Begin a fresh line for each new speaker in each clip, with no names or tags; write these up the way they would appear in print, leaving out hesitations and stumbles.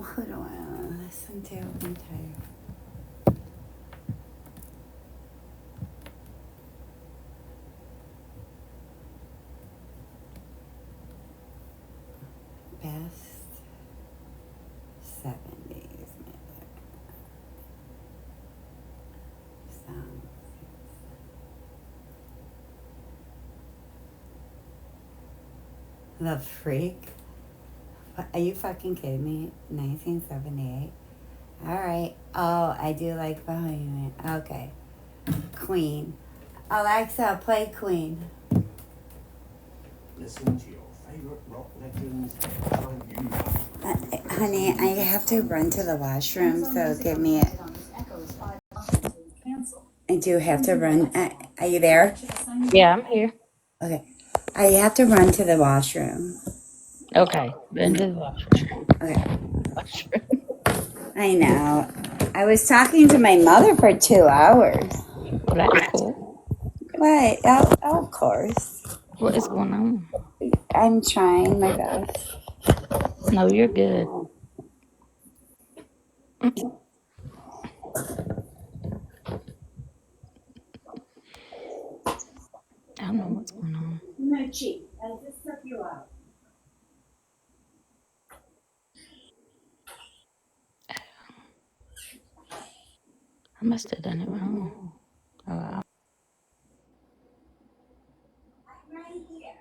Who do I want to listen to? I'm tired. Best 70s songs. The Freak? Are you fucking kidding me? 1978? Alright. Oh, I do like Bohemian. Okay. Queen. Alexa, play Queen.
Listen to your favorite rock legends.
Honey, I have to run to the washroom, so give me a... I do have to run. Are you there?
Yeah, I'm here.
Okay. I have to run to the washroom.
Okay, been to the washroom.
Okay.
Washroom.
I know. I was talking to my mother for 2 hours.
Well, that's cool.
What? Oh, of course.
What is going on?
I'm trying my best.
No, you're good. I don't know what's going on.
Moochie, I just took you out.
I must have done it wrong. Oh,
I'm right here.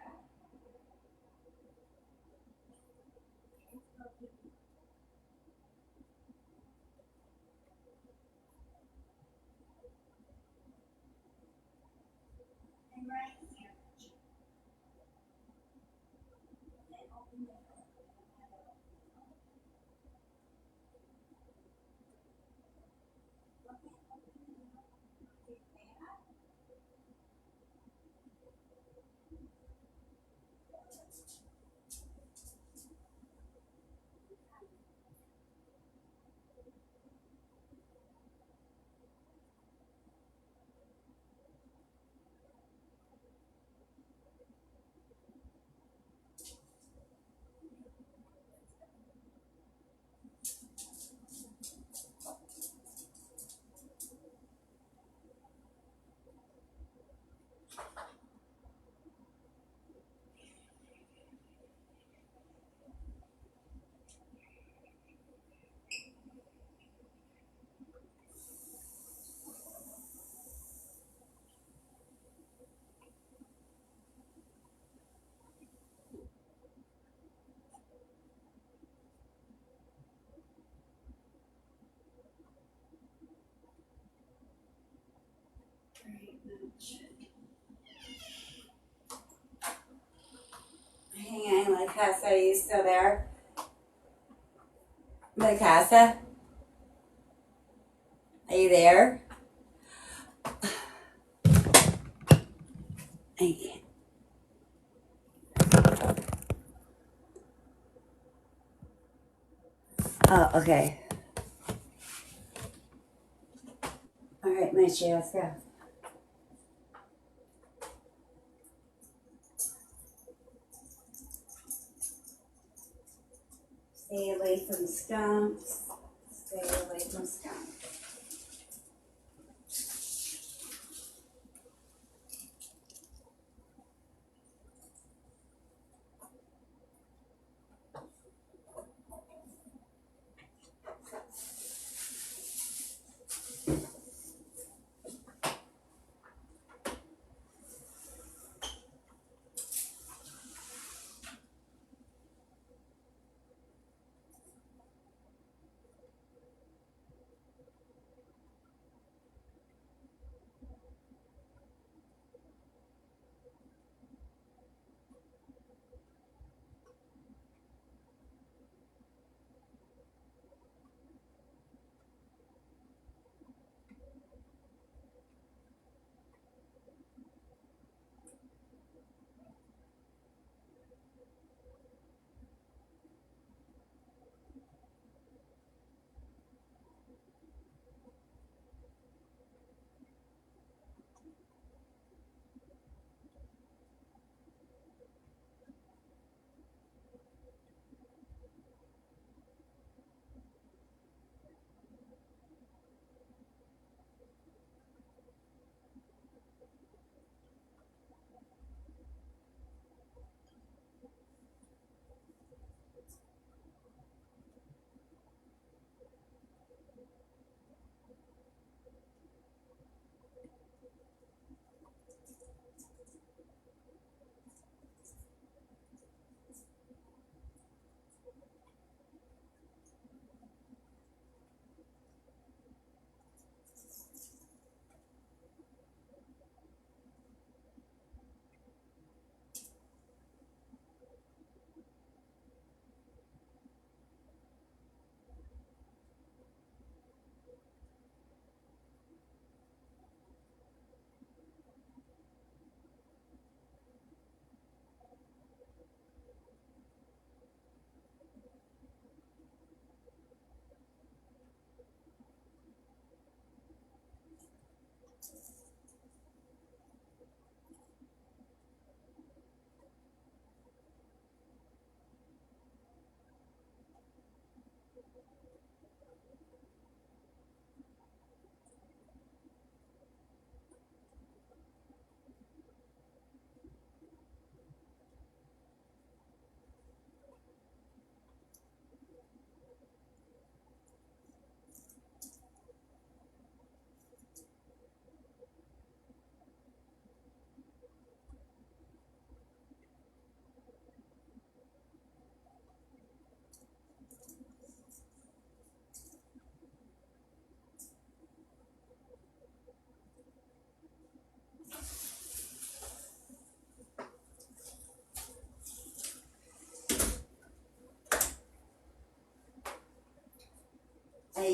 I'm right here. Hang on, La Casa, are you still there? La Casa? Are you there? I can't. Oh, okay. All right, Moochie, let's go. Stay away from skunks. Stay away from skunks.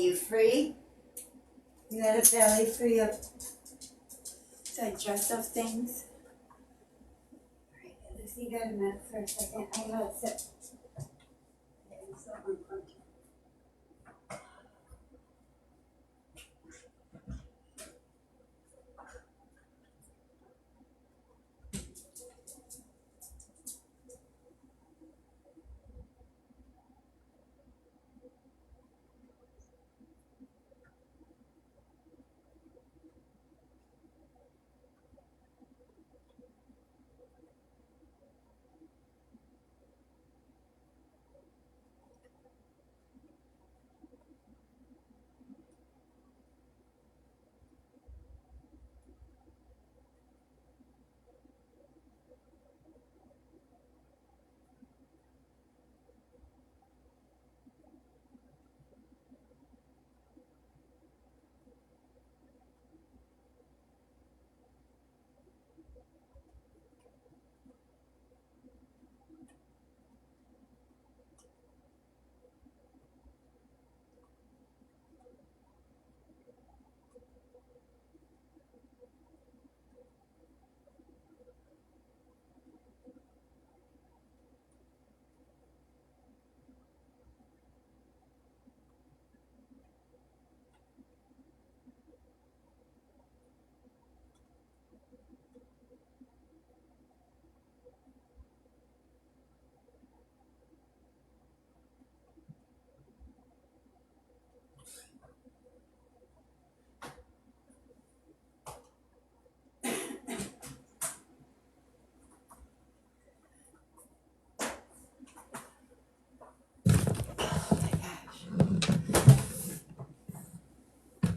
you free? You got a belly free of digestive things? Alright, let's see, you got a minute for a second. I gotta sit. Okay, so uncomfortable.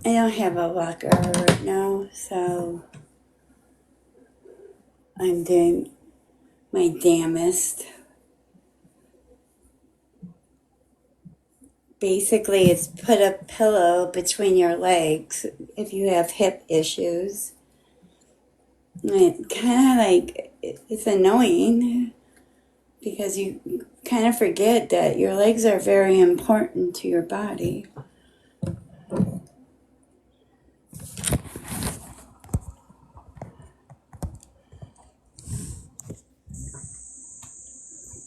I don't have a walker right now, so I'm doing my damnest. Basically, it's put a pillow between your legs if you have hip issues. It kind of like, it's annoying because you kind of forget that your legs are very important to your body.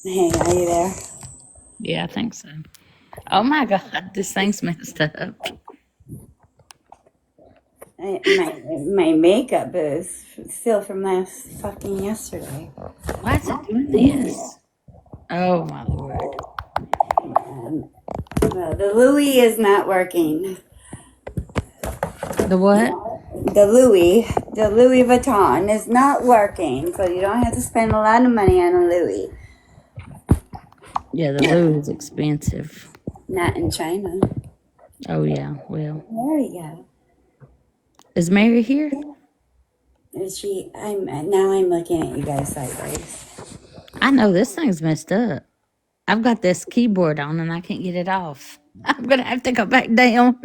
Hey, are you there?
Yeah, I think so. Oh my God, this thing's messed up.
My makeup is still from last fucking yesterday.
Why is it doing this? Oh my Lord.
Well, the Louis is not working.
The what?
The Louis Vuitton is not working, so you don't have to spend a lot of money on a Louis.
Yeah, the Louis is expensive.
Not in China.
Oh yeah, well.
There you go.
Is Mary here?
Is she? I'm looking at you guys sideways.
I know this thing's messed up. I've got this keyboard on and I can't get it off. I'm gonna have to go back down.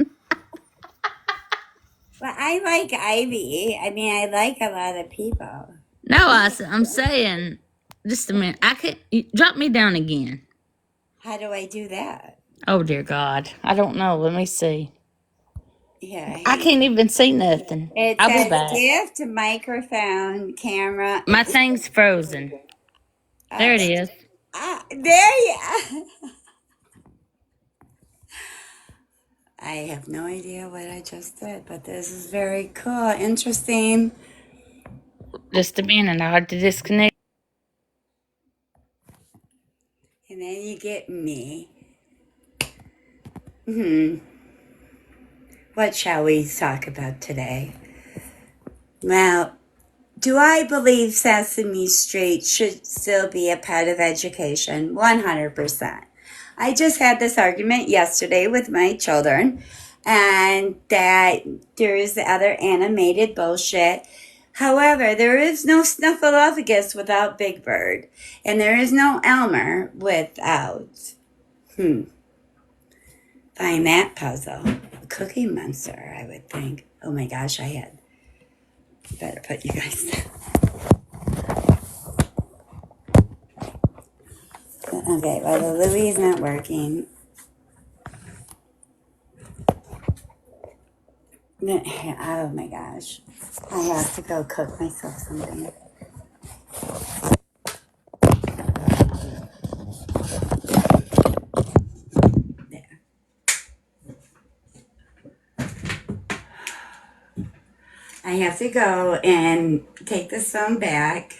Well, I like Ivy. I mean, I like a lot of people.
No, I'm saying, just a minute. I can't. Drop me down again.
How do I do that?
Oh dear God, I don't know. Let me see.
Yeah,
I can't even see nothing.
it
I'll be
says
back.
gift, microphone, camera.
My thing's frozen. There it is.
There you. I have no idea what I just did, but this is very cool, interesting.
Just a minute. I had to disconnect.
And then you get me. What shall we talk about today? Well, do I believe Sesame Street should still be a part of education? 100%. I just had this argument yesterday with my children, and that there is the other animated bullshit. However, there is no Snuffleupagus without Big Bird, and there is no Elmer without, find that puzzle. Cookie Monster, I would think. Oh my gosh, better put you guys down. Okay, well, the Louis is not working. Oh my gosh. I have to go cook myself something. There. I have to go and take this phone back.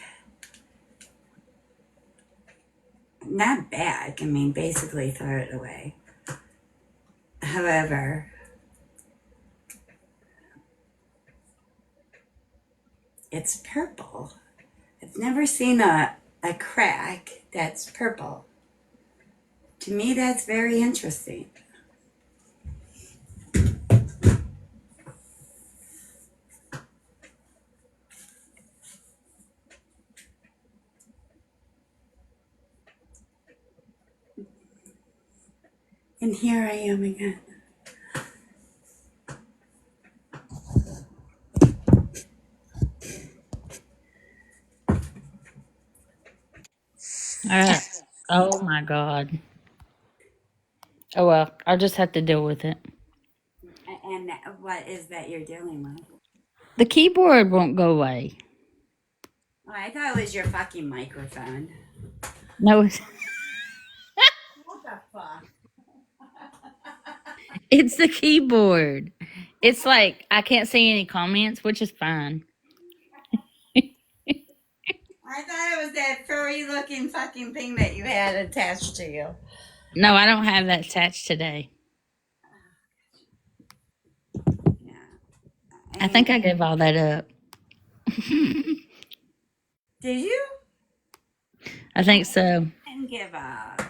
Not back, I mean, basically throw it away. However, it's purple. I've never seen a crack that's purple. To me, that's very interesting. And here I am again.
Oh my God. Oh well, I'll just have to deal with it.
And what is that you're dealing with?
The keyboard won't go away.
Oh, I thought it was your fucking microphone.
No,
What the fuck?
it's the keyboard. It's like I can't see any comments, which is fine.
I thought it was that furry looking fucking thing that you had attached to you.
No, I don't have that attached today.
Yeah.
I think
And
I gave all that up.
did you?
I think so.
And give up.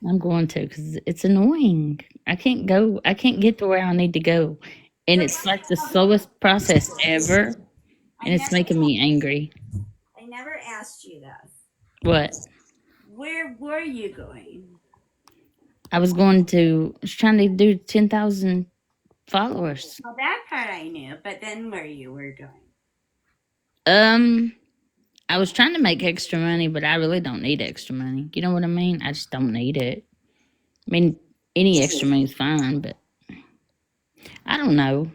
I'm going to because it's annoying. I can't go. I can't get to where I need to go, and it's like the slowest process ever,
I
and it's
never,
making me angry.
I never asked you this.
What?
Where were you going?
I was trying to do 10,000 followers.
Well, that part I knew, but then where you were going?
Um, I was trying to make extra money, but I really don't need extra money. You know what I mean? I just don't need it. I mean, any extra money is fine, but I don't know.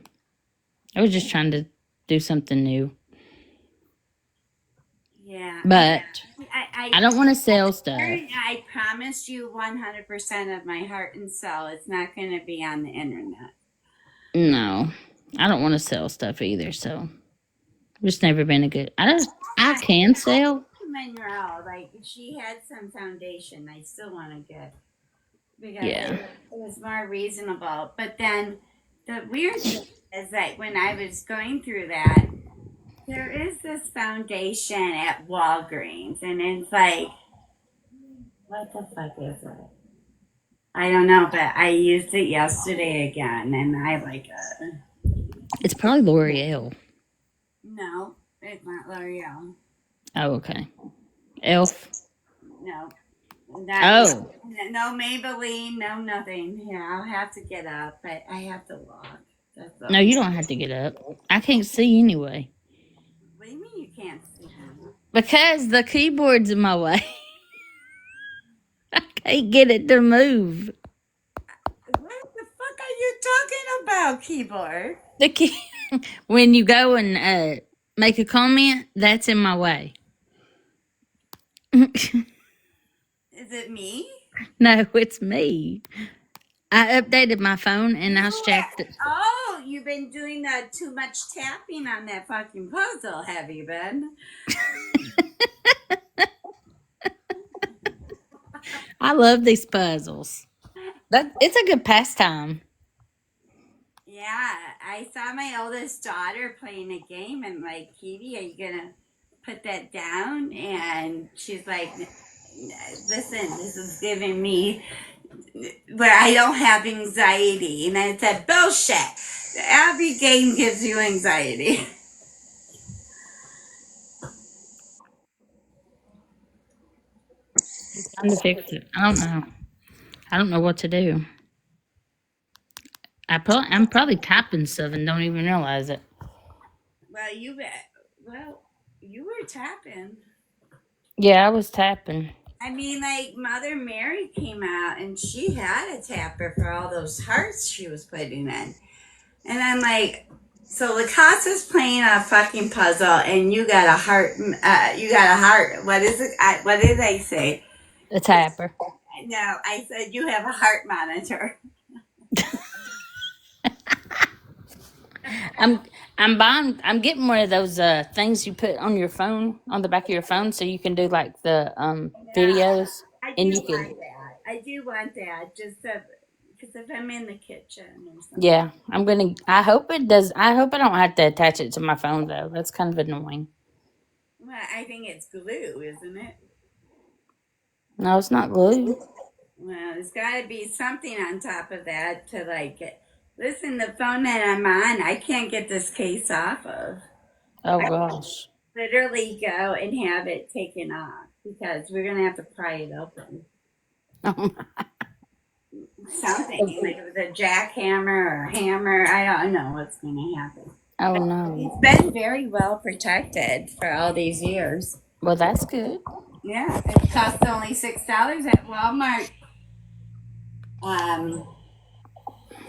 I was just trying to do something new.
Yeah,
But
I,
I don't want to sell stuff.
I promised you 100% of my heart and soul. It's not going to be on the internet.
No, I don't want to sell stuff either. So it's never been a good. I can sell.
Monroe, like she had some foundation. I still want to get because
Yeah,
it was more reasonable. But then the weird thing is that when I was going through that, there is this foundation at Walgreens, and it's like, what the fuck is it? I don't know, but I used it yesterday again, and I like it.
it's probably L'Oreal.
No, it's not L'Oreal.
Oh, okay. Elf.
No, not
Oh
no Maybelline. No nothing. Yeah, I'll have to get up, but I have to walk. That's
no,
all.
you don't have to get up. I can't see anyway
What do you mean you can't see me?
because the keyboard's in my way. I can't get it to move.
What the fuck are you talking about, keyboard?
The key when you go and make a comment, that's in my way.
Is it me?
No, it's me. I updated my phone and I checked it.
Oh, you've been doing too much tapping on that fucking puzzle, have you been?
I love these puzzles. That it's a good pastime.
Yeah, I saw my oldest daughter playing a game and like, Katie, are you gonna put that down? And she's like, listen, this is giving me where I don't have anxiety. And I said, bullshit. Every game gives you anxiety.
Time to fix it. I don't know. I don't know what to do. I'm probably typing stuff and don't even realize it.
Well, you bet. Well, you were tapping.
Yeah, I was tapping.
I mean, like Mother Mary came out and she had a tapper for all those hearts she was putting in. And I'm like, So Lacasse's playing a fucking puzzle, and you got a heart. You got a heart. What is it? What did I say?
A tapper.
No, I said you have a heart monitor.
I'm I'm getting one of those things you put on your phone on the back of your phone so you can do like the
Yeah,
videos
I
and
do
you can
want that. I do want that, just because if I'm in the kitchen or something.
yeah, I hope it does. I hope I don't have to attach it to my phone though. That's kind of annoying.
Well, I think it's glue, isn't it?
No, it's not glue.
Well, there's got to be something on top of that to like it. Listen, the phone that I'm on, I can't get this case off of.
Oh
I
gosh.
literally go and have it taken off because we're gonna have to pry it open. Something like with a jackhammer or hammer. I don't know what's gonna happen.
Oh
But
no.
it's been very well protected for all these years.
Well, that's good.
Yeah, it cost only $6 at Walmart.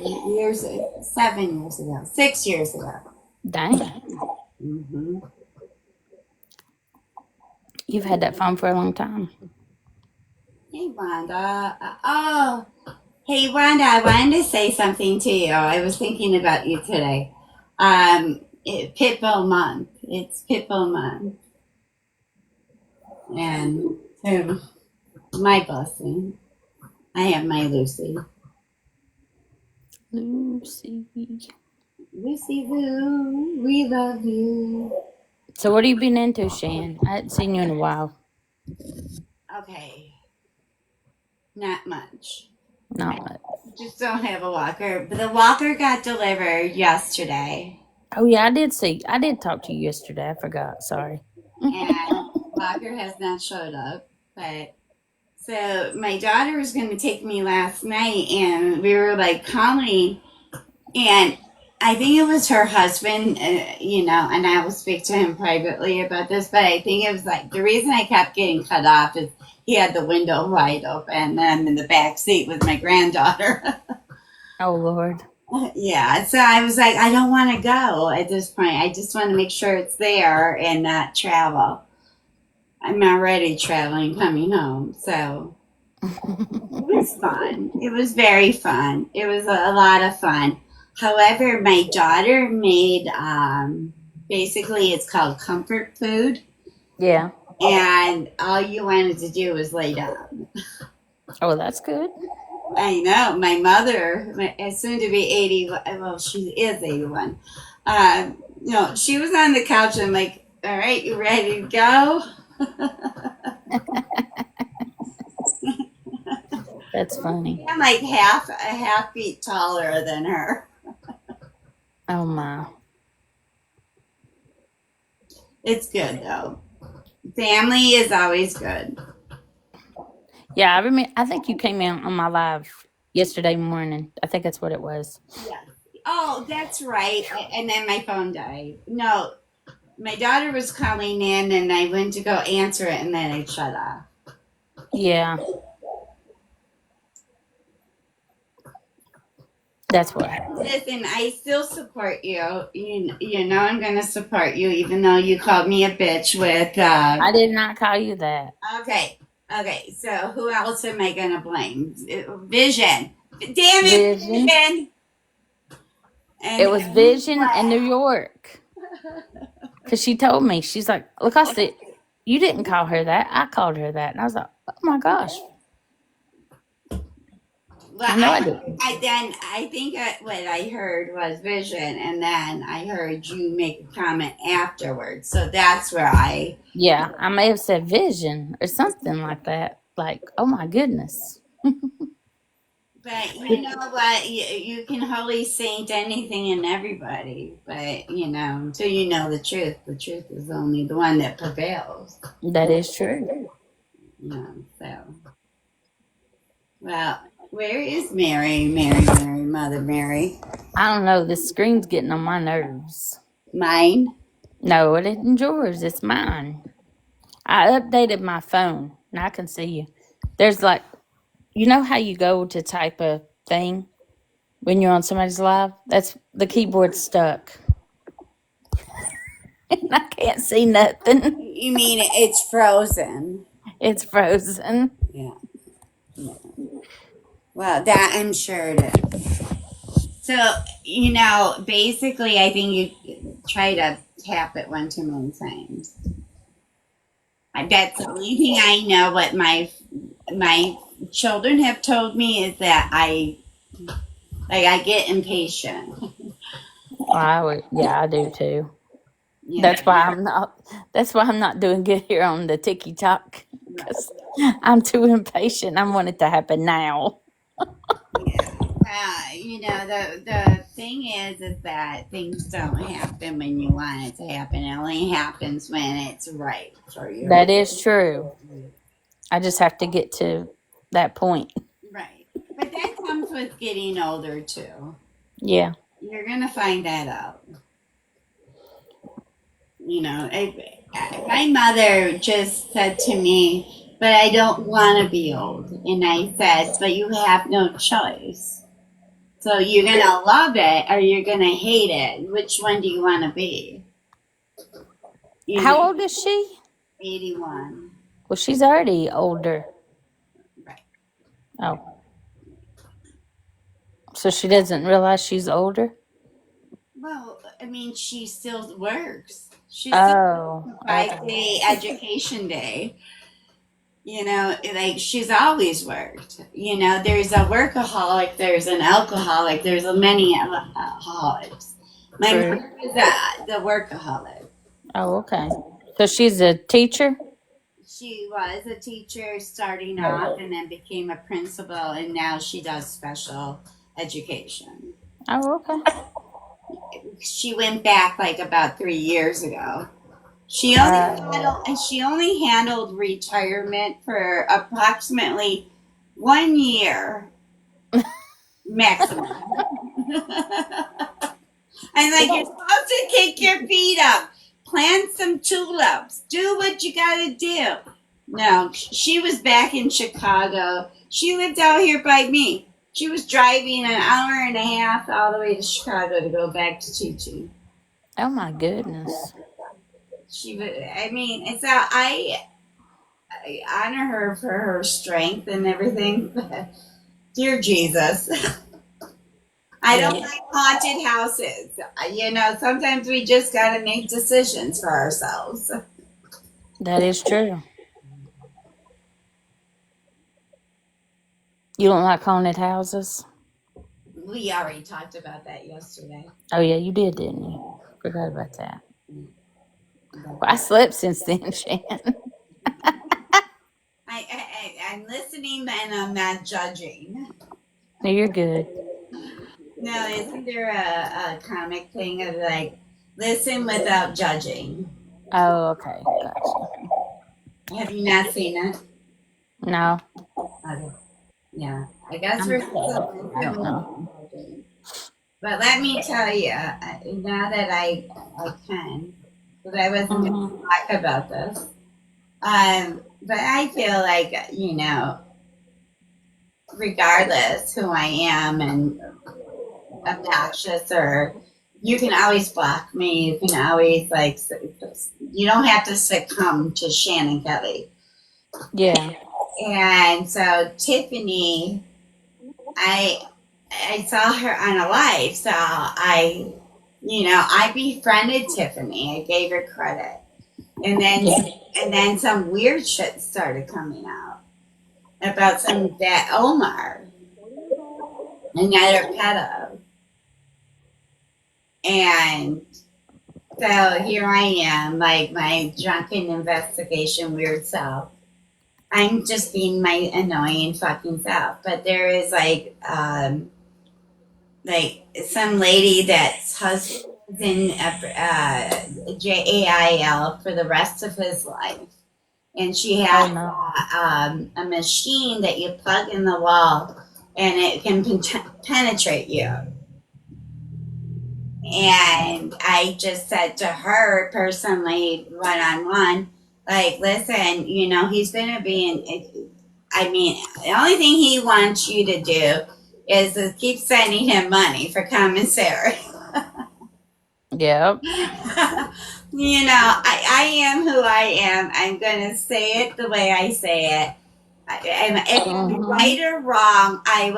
8 years, 7 years ago, 6 years ago.
Dang.
Mm-hmm.
You've had that phone for a long time.
Hey, Wanda. Hey, Wanda. I wanted to say something to you. I was thinking about you today. Pitbull month. It's Pitbull month, and to my blessing, I have my Lucy.
Lucy.
Lucy Lou, we love you.
So what have you been into, Shan? I hadn't seen you in a while.
Okay, not much.
Not much.
Just don't have a walker. But the walker got delivered yesterday,
Oh yeah, I did see. I did talk to you yesterday. I forgot. Sorry.
and walker has not showed up. But so my daughter was going to take me last night, and we were like calling, and I think it was her husband, and I will speak to him privately about this, but I think it was like the reason I kept getting cut off is he had the window wide open, and I'm in the back seat with my granddaughter.
Oh Lord.
Yeah, so I was like, I don't want to go at this point. I just want to make sure it's there and not travel. I'm already traveling coming home, so it was fun. It was very fun. It was a lot of fun. However, my daughter made basically it's called comfort food,
Yeah.
and all you wanted to do was lay down.
Oh, that's good.
I know my mother, soon to be 80. Well, she is 81. She was on the couch and I'm like, all right, you ready to go?
That's funny.
I'm like a half feet taller than her.
Oh my.
It's good though. Family is always good.
Yeah, I remember. I think you came out on my live yesterday morning. I think that's what it was.
Yeah. Oh, that's right. And then my phone died. No, my daughter was calling in and I went to go answer it and then it shut off.
Yeah, that's what happened.
Listen, I still support you. You know I'm going to support you even though you called me a bitch with
I did not call you that.
okay. Okay, so who else am I going to blame? Vision. Damn it,
Vision.
Vision. And
It was Vision in New York. Because she told me, she's like, look, I said, you didn't call her that. I called her that. And I was like, oh my gosh.
Well,
I know I did.
I think what I heard was Vision, and then I heard you make a comment afterwards. So that's where I.
Yeah, I may have said Vision or something like that. Like, oh my goodness.
But you know what? You can holy saint anything and everybody, but until you know the truth is only the one that prevails.
That is true.
So. Well, where is Mary? Mary, Mother Mary?
I don't know. This screen's getting on my nerves.
Mine?
No, it isn't yours. It's mine. I updated my phone. Now I can see you. There's like, you know how you go to type a thing when you're on somebody's live? That's the keyboard stuck. and I can't see nothing.
You mean it's frozen?
It's frozen.
Yeah. Well, that I'm sure it is. So, basically, I think you try to tap it one too many times. That's the only thing I know. What my children have told me is that I get impatient.
Yeah, I do too.
You know,
That's why I'm not. That's why I'm not doing good here on the TikTok
right.
because I'm too impatient. I want it to happen now.
Yeah. The thing is that things don't happen when you want it to happen. It only happens when it's right for you.
That is true. I just have to get to that point.
Right. But that comes with getting older too.
Yeah.
You're gonna find that out. My mother just said to me, "But I don't want to be old," and I said, "But you have no choice. So you're gonna love it or you're gonna hate it. Which one do you want to be?" You
How
know,
old is she?
81.
Well, she's already older.
Right.
Oh, so she doesn't realize she's older?
Well, I mean, she still works. She still
Oh,
works a
okay.
5 day education day. Like she's always worked. There's a workaholic, there's an alcoholic, there's a many alcoholics. My
True.
mother is the workaholic.
Oh, okay. So she's a teacher?
She was a teacher starting off and then became a principal, and now she does special education.
Oh, okay.
She went back like about 3 years ago.
Uh,
She only handled retirement for approximately 1 year maximum. I'm like, you're supposed to kick your feet up, plant some tulips, do what you gotta do. No, she was back in Chicago. She lived out here by me. She was driving an hour and a half all the way to Chicago to go back to teaching.
oh my goodness.
She would. I mean, I honor her for her strength and everything. But dear Jesus, I
Yeah,
don't like haunted houses. Sometimes we just got to make decisions for ourselves.
that is true. You don't like haunted houses?
We already talked about that yesterday.
Oh, yeah, you did, didn't you? Forgot about that. Well, I
I,
slept since then, Shan.
I'm listening and I'm not judging.
No, you're good.
No, isn't there a comic thing of like, listen without judging?
Oh, okay. Gotcha.
Have you not seen it?
No,
Okay. Yeah, I guess
I'm
we're
bad.
supposed to
I
listen
don't know.
without judging. But let me tell you, now that I can, because I wasn't going to
Hmm.
talk about this. But I feel like, regardless who I am and obnoxious, or you can always block me. You can always, like, you don't have to succumb to ShanKelly.
Yeah.
And so Tiffany, I I saw her on a live, so I befriended Tiffany. I gave her credit, and then
Yeah.
and then some weird shit started coming out about some that Omar, another pedo, and so here I am, like my drunken investigation weird self. I'm just being my annoying fucking self, but there is like some lady that's husband is in jail for the rest of his life, and she
Oh,
has
no.
a machine that you plug in the wall, and it can penetrate you. And I just said to her personally, one on one, like, listen, he's gonna be in. I mean, the only thing he wants you to do is to keep sending him money for commissary.
Yep.
You know, I am who I am. I'm going to say it the way I say it. And if I'm
Mm-hmm.
right or wrong, I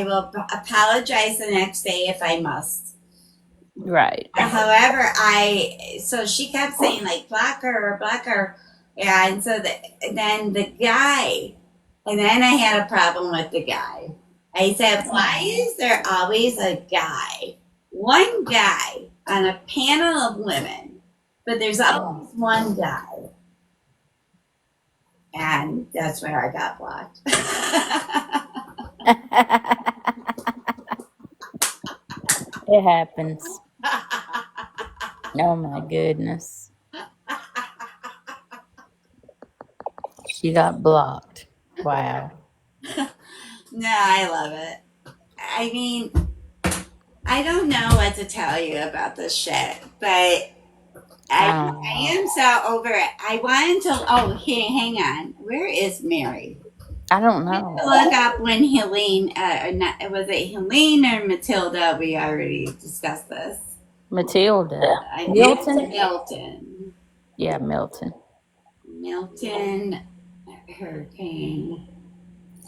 will apologize the next day if I must.
Right.
However, so she kept saying like block her, yeah, and so then the guy, and then I had a problem with the guy. I said, why is there always a guy, one guy on a panel of women, but there's always one guy, and that's where I got blocked.
It happens. Oh my goodness. She got blocked. Wow.
No, I love it. I mean, I don't know what to tell you about this shit, but
I
I
don't
I
know.
am so over it. I wanted to. Oh, hang on. Where is Mary?
I don't
I had to
know.
look up when Helene. Or not, was it Helene or Matilda? We already discussed this.
Matilda.
I think it's
Milton?
Milton.
Yeah, Milton.
Milton Hurricane.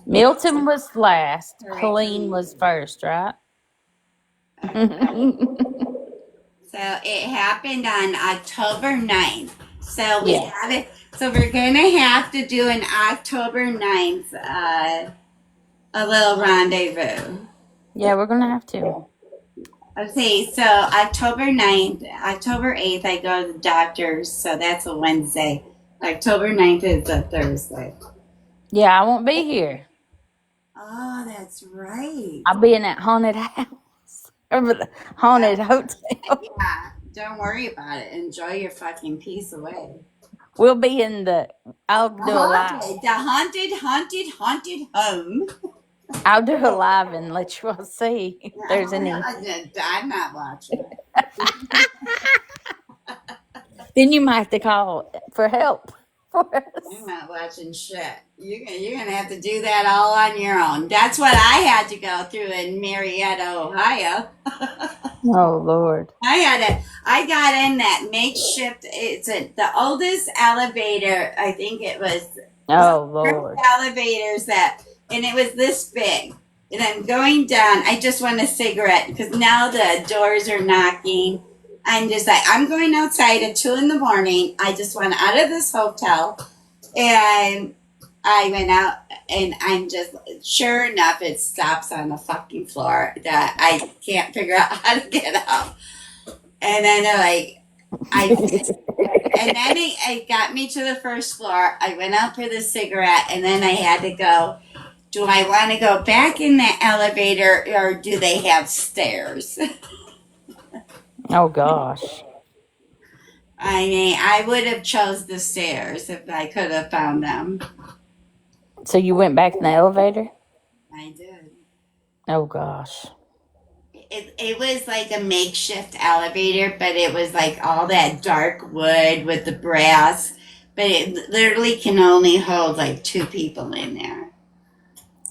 Milton was last. Helene
Hurricane.
was first, right?
So it happened on October 9th. So we
Yeah.
got it. So we're gonna have to do an October 9th, a little rendezvous.
Yeah, we're gonna have to.
Okay, so October 9th, October 8th, I go to the doctor's, so that's a Wednesday. October 9th is a Thursday.
Yeah, I won't be here.
Oh, that's right.
I'll be in that haunted house. Or the haunted hotel.
Yeah, don't worry about it. Enjoy your fucking peace away.
We'll be in the I'll do a live.
The haunted home.
I'll do a live and let you all see if there's
Oh, no,
any.
I'm not watching.
Then you might have to call for help for
I'm
us.
not watching shit. You're gonna have to do that all on your own. That's what I had to go through in Marietta, Ohio.
Oh Lord.
I got in that makeshift. The oldest elevator. I think it was
Oh Lord.
elevators and it was this big. And I'm going down. I just want a cigarette because now the doors are knocking. I'm just like, I'm going outside at 2 in the morning. I just went out of this hotel and I went out and I'm just, sure enough, it stops on the fucking floor that I can't figure out how to get up. And then I, and then it got me to the first floor. I went out for the cigarette and then I had to go, do I want to go back in the elevator or do they have stairs?
Oh gosh.
I mean, I would have chose the stairs if I could have found them.
So you went back in the elevator?
I did.
Oh gosh.
It was like a makeshift elevator, but it was like all that dark wood with the brass. But it literally can only hold like 2 people in there.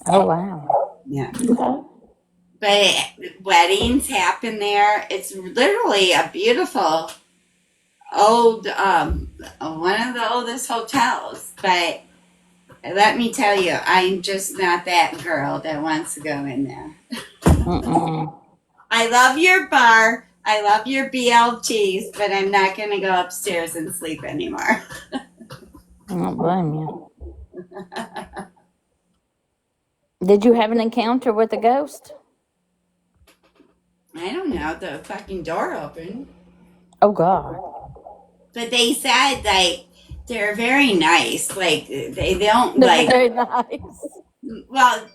Oh wow.
Yeah.
Okay.
But weddings happen there. It's literally a beautiful old, one of the oldest hotels. But let me tell you, I'm just not that girl that wants to go in there.
Mm-mm.
I love your bar. I love your BLTs, but I'm not going to go upstairs and sleep anymore.
I don't blame you. Did you have an encounter with a ghost?
I don't know. The fucking door opened.
Oh God.
But they said, like, they're very nice. Like, they don't,
They're
like,
very nice.
well,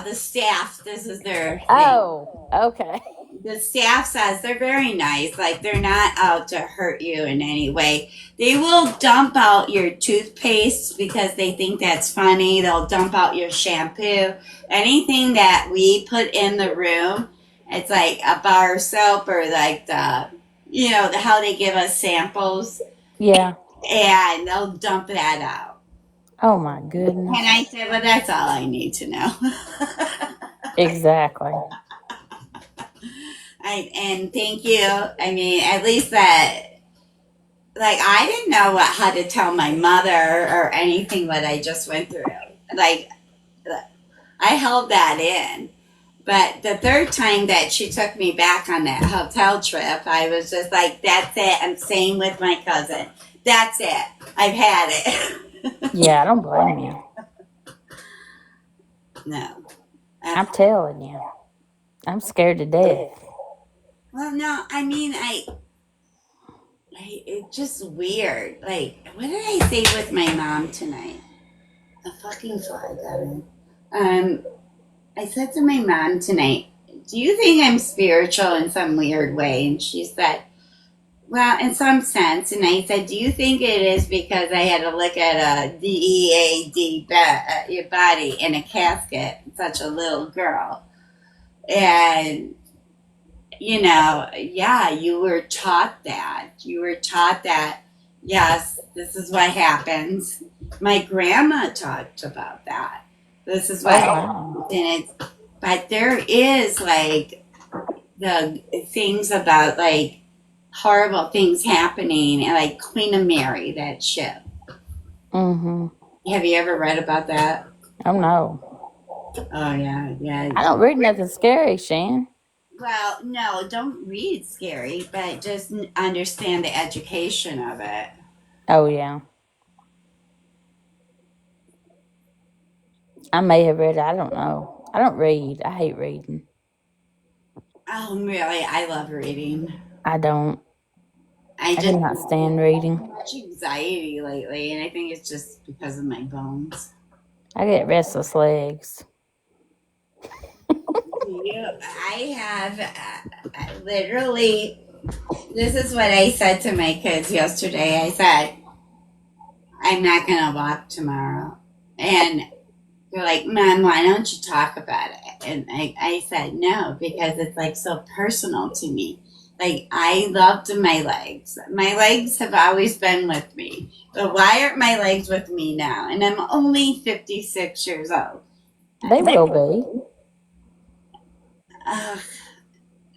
the staff, this is their thing.
Oh, okay.
The staff says they're very nice. Like, they're not out to hurt you in any way. They will dump out your toothpaste because they think that's funny. They'll dump out your shampoo. Anything that we put in the room, it's like a bar soap or like how they give us samples.
Yeah.
And they'll dump that out.
Oh my
And I
goodness.
said, well, that's all I need to know.
Exactly.
And thank you. I mean, at least that like I didn't know how to tell my mother or anything what I just went through. Like I held that in. But the third time that she took me back on that hotel trip, I was just like, that's it. I'm staying with my cousin. That's it. I've had it.
Yeah, I don't blame you.
No.
I'm telling you. I'm scared to death.
Well, no, I mean, it's just weird. Like, what did I say with my mom tonight? A fucking fly got in. I said to my mom tonight, do you think I'm spiritual in some weird way? And she said, well, in some sense. And I said, do you think it is because I had to look at a DEAD your body in a casket, such a little girl? And, yeah, you were taught that. You were taught that, yes, this is what happens. My grandma talked about that. This is what
Oh,
happens.
wow.
And but there is like the things about like horrible things happening and like Queen of Mary, that ship.
Mm-hmm.
Have you ever read about that?
Oh, no.
Oh yeah, yeah.
I don't read nothing scary, Shan.
Well, no, don't read scary, but just understand the education of it.
Oh, yeah. I may have read it. I don't know. I don't read. I hate reading.
Oh, really? I love reading.
I don't.
I
I
just
cannot stand reading.
have much anxiety lately, and I think it's just because of my bones.
I get restless legs.
I have literally. This is what I said to my kids yesterday. I said, I'm not going to walk tomorrow. And they're like, Mom, why don't you talk about it? And I said, no, because it's like so personal to me. Like, I loved my legs. My legs have always been with me. But why aren't my legs with me now? And I'm only 56 years old.
They will be.
Ugh,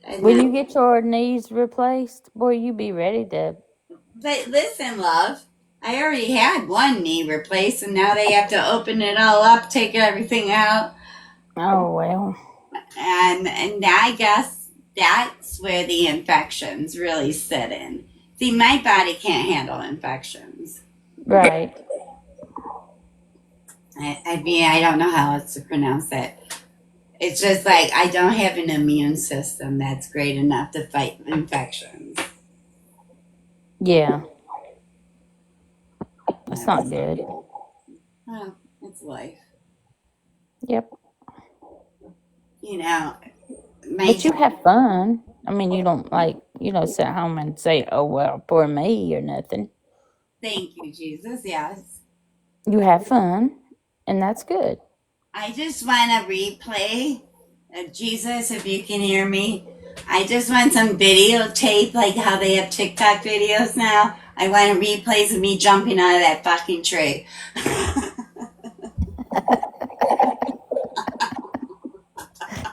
and
When you get your knees replaced, boy, you be ready to.
but listen, love, I already had one knee replaced, and now they have to open it all up, take everything out.
Oh, well.
And I guess that's where the infections really sit in. See, my body can't handle infections.
Right.
I mean, I don't know how else to pronounce it. It's just like I don't have an immune system that's great enough to fight infections.
Yeah. That's not good.
Well, it's life.
Yep.
You know, my
But you have fun. I mean, you don't like, sit home and say, oh, well, poor me or nothing.
thank you, Jesus. Yes.
You have fun, and that's good.
I just want to replay. Jesus, if you can hear me, I just want some videotape, like how they have TikTok videos now. I want replays of me jumping out of that fucking tree.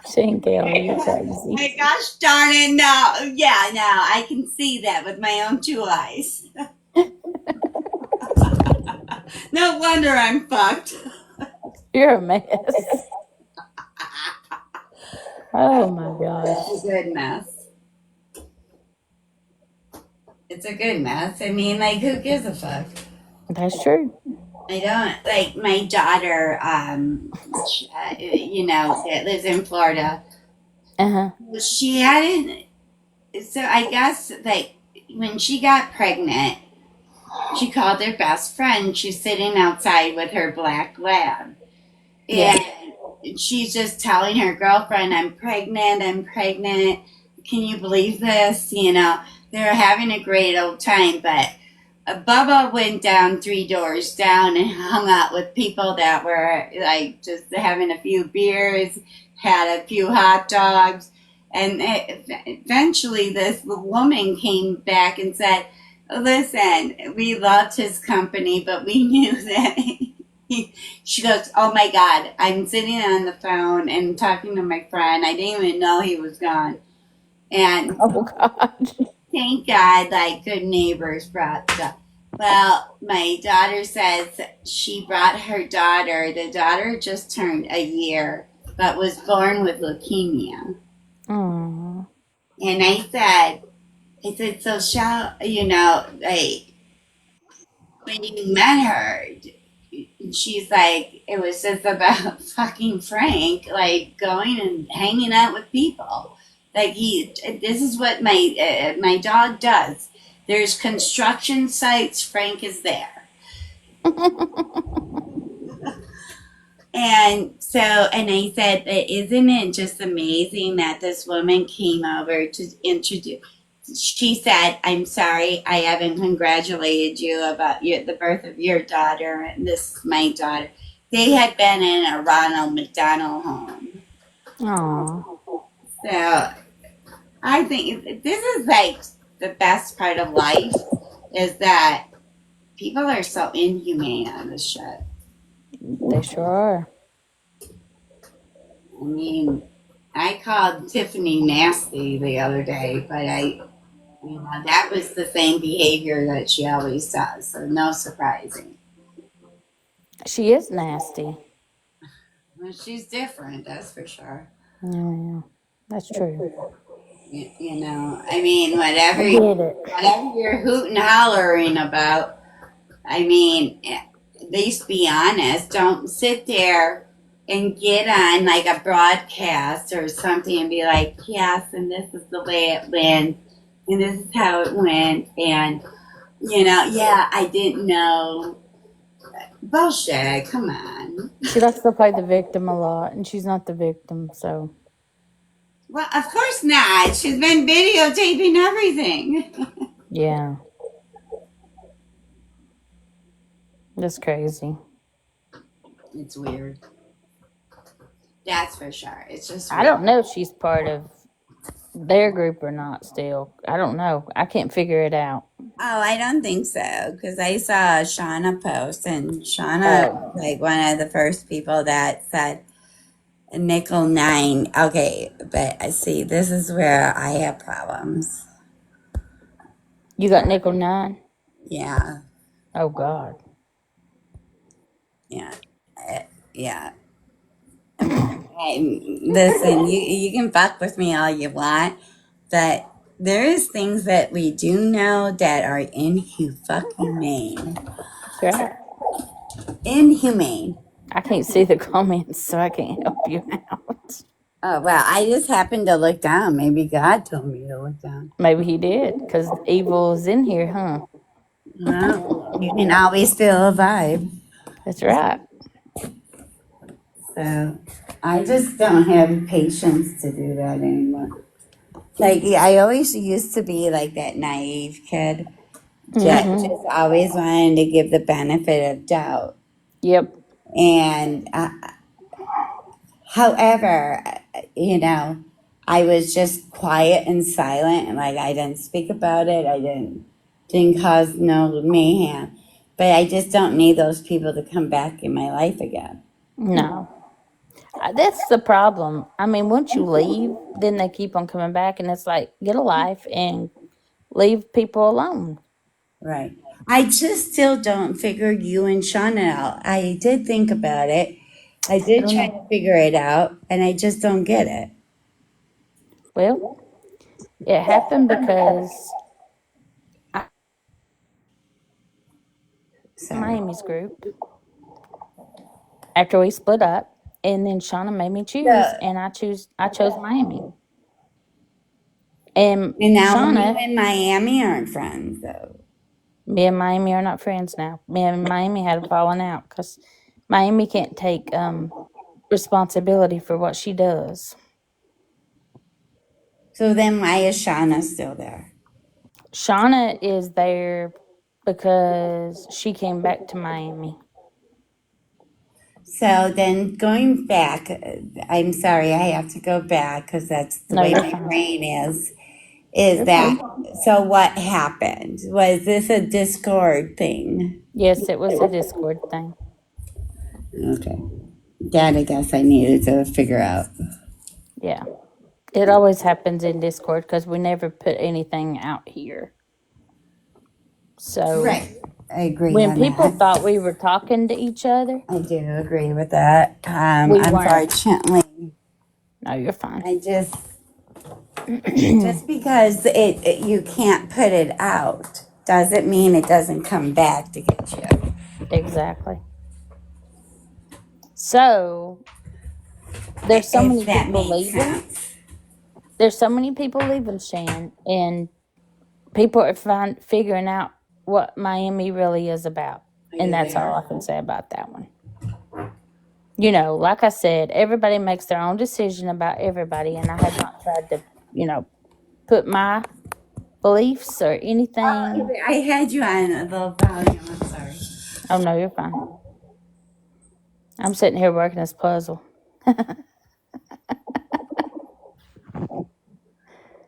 ShanKelly, you're crazy.
My gosh darn it, no. Yeah, now I can see that with my own two eyes. No wonder I'm fucked.
You're a mess. Oh, my gosh.
It's a good mess. It's a good mess. I mean, like, who gives a fuck?
That's true.
I don't like my daughter, that lives in Florida.
Uh-huh.
She hadn't, so I guess, like, when she got pregnant, she called her best friend. She's sitting outside with her black lab.
Yeah.
And she's just telling her girlfriend, I'm pregnant, I'm pregnant. Can you believe this? They're having a great old time, but Bubba went down 3 doors down and hung out with people that were like just having a few beers, had a few hot dogs, and eventually this woman came back and said, "Listen, we loved his company, but we knew that." She goes, "Oh my God, I'm sitting on the phone and talking to my friend. I didn't even know he was gone." And
Oh, God.
Thank God, like good neighbors brought stuff. Well, my daughter says she brought her daughter. The daughter just turned a year, but was born with leukemia.
Oh,
And I said, so shall like when you met her, she's like, it was just about fucking Frank, like going and hanging out with people. Like this is what my dog does. There's construction sites. Frank is there, and so and I said, isn't it just amazing that this woman came over to introduce? She said, "I'm sorry, I haven't congratulated you about the birth of your daughter, and this is my daughter." They had been in a Ronald McDonald home.
oh,
So I think this is like the best part of life is that people are so inhumane on this shit.
they sure are.
I mean, I called Tiffany nasty the other day, but that was the same behavior that she always does. So no surprising.
She is nasty.
Well, she's different, that's for sure.
Yeah, that's true.
I mean,
I get it.
whatever you're hooting hollering about, I mean, at least be honest. Don't sit there and get on like a broadcast or something and be like, yes, and this is the way it went, and this is how it went, and yeah, I didn't know. Bullshit, come on.
She likes to play the victim a lot, and she's not the victim, so
Well, of course not. She's been videotaping everything.
yeah, that's crazy.
It's weird. That's for sure. It's just
I
weird.
don't know if she's part of their group or not still. I don't know. I can't figure it out.
Oh, I don't think so. Because I saw Shauna post, and Shauna
Oh,
was like one of the first people that said nickel nine. Okay, but I see this is where I have problems.
you got nickel 9?
Yeah,
Oh, God.
yeah, yeah. Listen, you can fuck with me all you want, but there is things that we do know that are inhumane.
That's right.
Inhumane.
I can't see the comments, so I can't help you out.
Oh well, I just happened to look down. Maybe God told me to look down.
Maybe he did, because evil is in here, huh?
Well, you can always feel a vibe.
That's right.
So I just don't have patience to do that anymore. Like I always used to be like that naive kid that
Mm-hmm.
just always wanted to give the benefit of doubt.
Yep.
And however, I was just quiet and silent, and like I didn't speak about it. I didn't cause no mayhem. But I just don't need those people to come back in my life again.
No. That's the problem. I mean, once you leave, then they keep on coming back, and it's like, get a life and leave people alone.
Right. I just still don't figure you and Shauna out. I did think about it. I
I
did
don't
try
know.
to figure it out, and I just don't get it.
Well, it happened because
Sorry.
Miami's group after we split up, and then Shauna made me choose,
So,
and I chose Miami. And
and now you
Shauna,
and Miami aren't friends, though.
me and Miami are not friends now. Me and Miami had a falling out because Miami can't take responsibility for what she does.
So then why is Shauna still there?
Shauna is there because she came back to Miami.
So then going back, I'm sorry, I have to go back because that's the
No,
way
you're
my
fine.
brain is. Is
You're
that
good.
so? What happened? Was this a Discord thing?
Yes, it was a Discord thing.
Okay. That I guess I needed to figure out.
Yeah. It always happens in Discord because we never put anything out here. So
Right. I agree
when
on
people
that.
thought we were talking to each other,
I do agree with that.
we weren't.
Unfortunately,
No, you're fine.
I just because you can't put it out doesn't mean it doesn't come back to get you.
Exactly. So there's so
If
many
that
people
makes
leaving.
sense.
There's so many people leaving, Shan, and people are figuring out what Miami really is about.
Are
And
you
that's all
there?
I can say about that one. You know, like I said, everybody makes their own decision about everybody, and I have not tried to, put my beliefs or anything.
I had you on a little volume. I'm sorry.
Oh no, you're fine. I'm sitting here working this puzzle.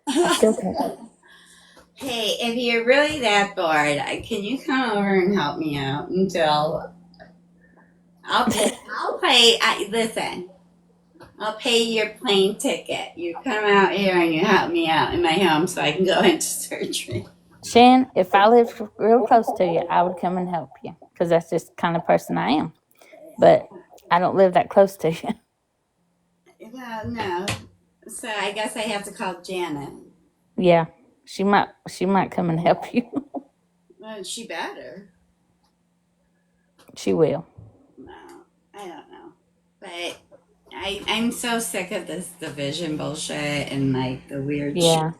I still can't.
Hey, if you're really that bored, can you come over and help me out until I'll pay? I'll pay. Listen, I'll pay your plane ticket. You come out here and you help me out in my home so I can go into surgery.
Shan, if I lived real close to you, I would come and help you because that's just the kind of person I am. But I don't live that close to you.
Well, no. So I guess I have to call Janet.
Yeah, she might come and help you.
Well, she better.
She will.
No, I don't know. But I'm so sick of this division bullshit and like the weird shit.
Yeah.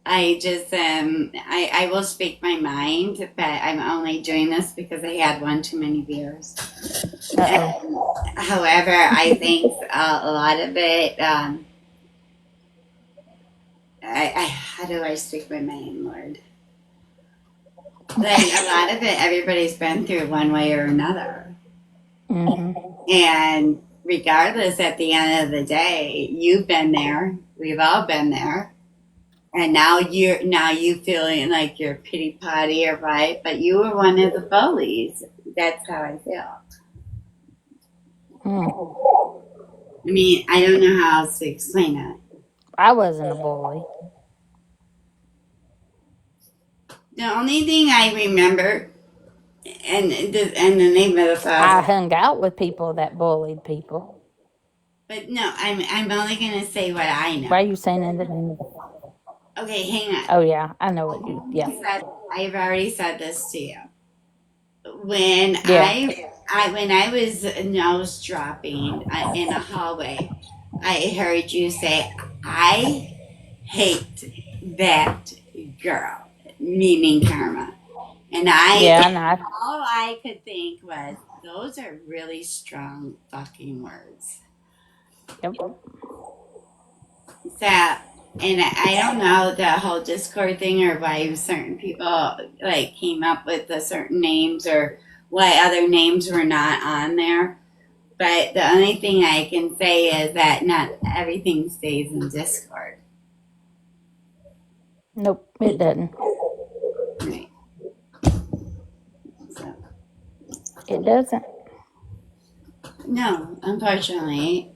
I just I will speak my mind, but I'm only doing this because I had one too many beers. However, I think a lot of it. How do I speak my mind, Lord? Like a lot of it, everybody's been through one way or another, and regardless, at the end of the day, you've been there. We've all been there. And now you feeling like you're pity potty or right, but you were one of the bullies. That's how I feel. I mean, I don't know how else to explain it.
I wasn't a bully.
The only thing I remember, and the name of the
I
father,
hung out with people that bullied people.
but no, I'm only gonna say what I know.
Why are you saying in the name of the Father?
Okay, hang on.
Oh yeah, I know what you. Yeah.
I've already said this to you. When
Yeah.
when I was nose dropping in a hallway, I heard you say, "I hate that girl," meaning Karma. And
Yeah, and I.
all I could think was, those are really strong fucking words.
Yep.
So, and I don't know the whole Discord thing or why certain people like came up with the certain names or why other names were not on there. But the only thing I can say is that not everything stays in Discord.
Nope, it doesn't.
Right. So,
It doesn't.
no, unfortunately.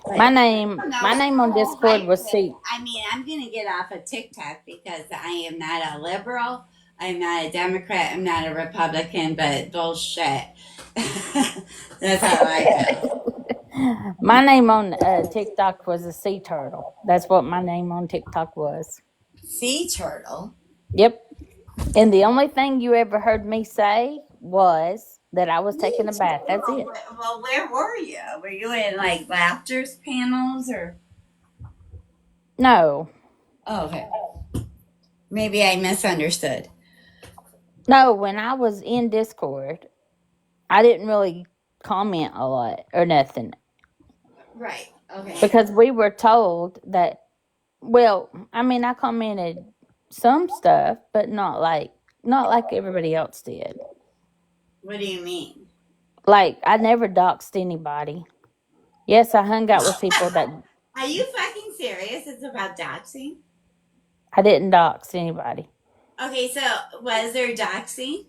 My
But
name,
no,
my name on Discord was C.
I mean, I'm going to get off of TikTok because I am not a liberal. I'm not a Democrat. I'm not a Republican, but bullshit. That's how I feel.
My name on TikTok was a sea turtle. That's what my name on TikTok was.
Sea turtle?
Yep. And the only thing you ever heard me say was that I was taking a bath. That's it.
Well, where were you? Were you in like laughter's panels or?
No.
Oh, okay. Maybe I misunderstood.
No, when I was in Discord, I didn't really comment a lot or nothing.
Right. Okay.
Because we were told that, well, I mean, I commented some stuff, but not like everybody else did.
What do you mean?
Like, I never doxed anybody. Yes, I hung out with people that
Are you fucking serious? It's about doxing?
I didn't dox anybody.
Okay, so was there doxing?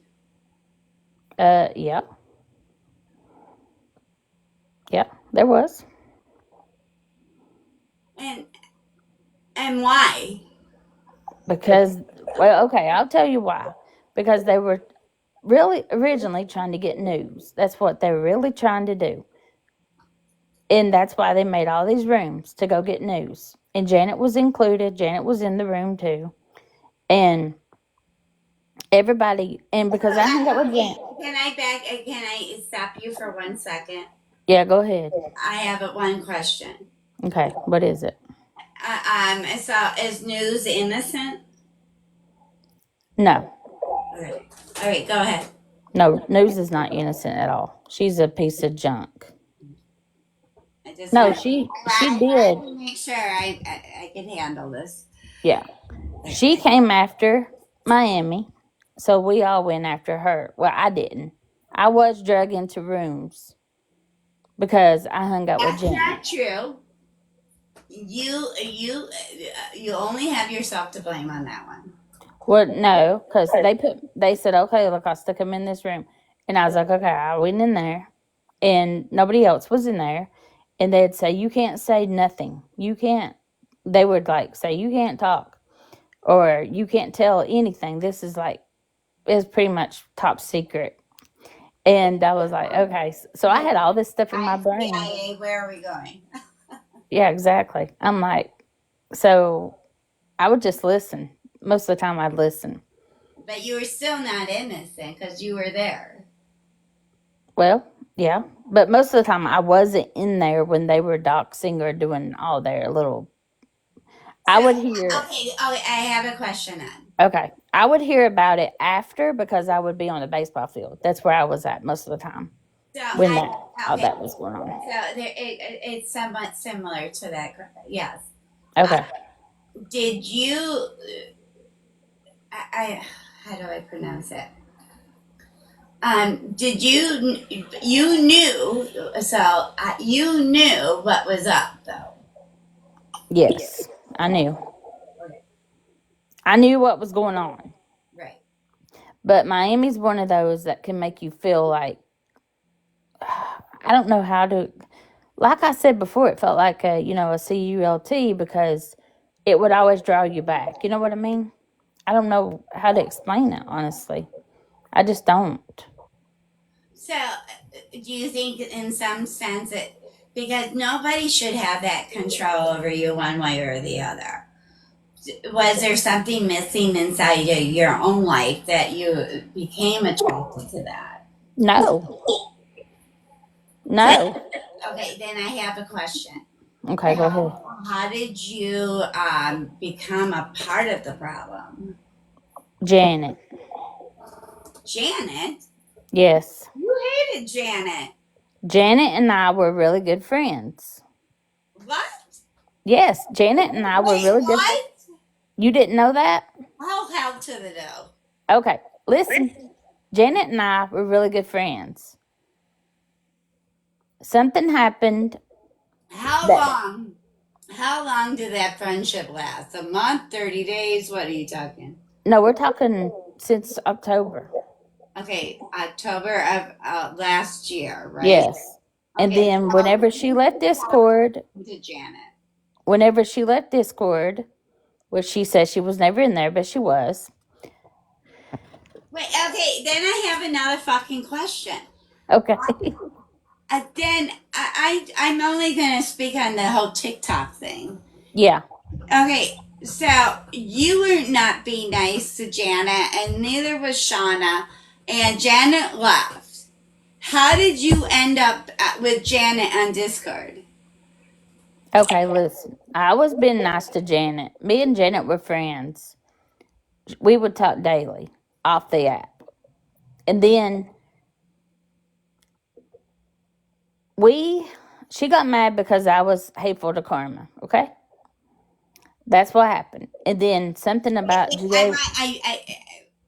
Yeah. Yeah, there was.
And And why?
Because, well, okay, I'll tell you why. Because they were really originally trying to get news. That's what they were really trying to do. And that's why they made all these rooms to go get news. And Janet was included. Janet was in the room too. And everybody, and because I hung out with Janet.
Can I stop you for 1 second?
Yeah, go ahead.
I have one question.
Okay, what is it?
So is news innocent?
No,
Okay. All right, go ahead.
no, news is not innocent at all. She's a piece of junk.
I just
No,
want,
she
I
did.
wanted to make sure I can handle this.
Yeah, she came after Miami, so we all went after her. Well, I didn't. I was drug into rooms because I hung out with
That's
Janet.
not true. You only have yourself to blame on that one.
Well, no, because they said, okay, look, I'll stick them in this room. And I was like, okay, I went in there and nobody else was in there. And they'd say, you can't say nothing. You can't, they would like say, you can't talk or you can't tell anything. This is like, it's pretty much top secret. And I was like, okay. So I had all this stuff in my brain.
CIA, where are we going?
Yeah, exactly. I'm like, so I would just listen. Most of the time I'd listen.
But you were still not innocent because you were there.
Well, yeah, but most of the time I wasn't in there when they were doxing or doing all their little. I would hear.
Okay, I have a question then.
Okay, I would hear about it after because I would be on the baseball field. That's where I was at most of the time
So
when all that was going on.
So it's somewhat similar to that. Yes.
Okay,
Did you? How do I pronounce it? Did you knew? So you knew what was up though.
yes, I knew. I knew what was going on.
Right.
But Miami's one of those that can make you feel like I don't know how to. Like I said before, it felt like a CULT because it would always draw you back. You know what I mean? I don't know how to explain it, honestly. I just don't.
So, do you think, in some sense, because nobody should have that control over you one way or the other? Was there something missing inside of your own life that you became attracted to that?
No. No.
Okay, then I have a question.
Okay, go ahead.
How did you become a part of the problem?
Janet.
Janet?
Yes.
You hated Janet.
Janet and I were really good friends.
What?
Yes, Janet and I were really good.
What?
You didn't know that?
I'll help to the dough.
Okay, listen. Janet and I were really good friends. Something happened.
How long? How long did that friendship last? A month, 30 days? What are you talking?
No, we're talking since October.
Okay, October of last year, right?
Yes. And then whenever she left Discord,
to Janet.
Whenever she left Discord, which she said she was never in there, but she was.
Wait, okay, then I have another fucking question.
Okay.
Then I'm only going to speak on the whole TikTok thing.
Yeah.
Okay, so you were not being nice to Janet, and neither was Shauna, and Janet left. How did you end up with Janet on Discord?
Okay, listen. I was being nice to Janet. Me and Janet were friends. We would talk daily off the app. And then she got mad because I was hateful to Karma, okay? That's what happened. And then something about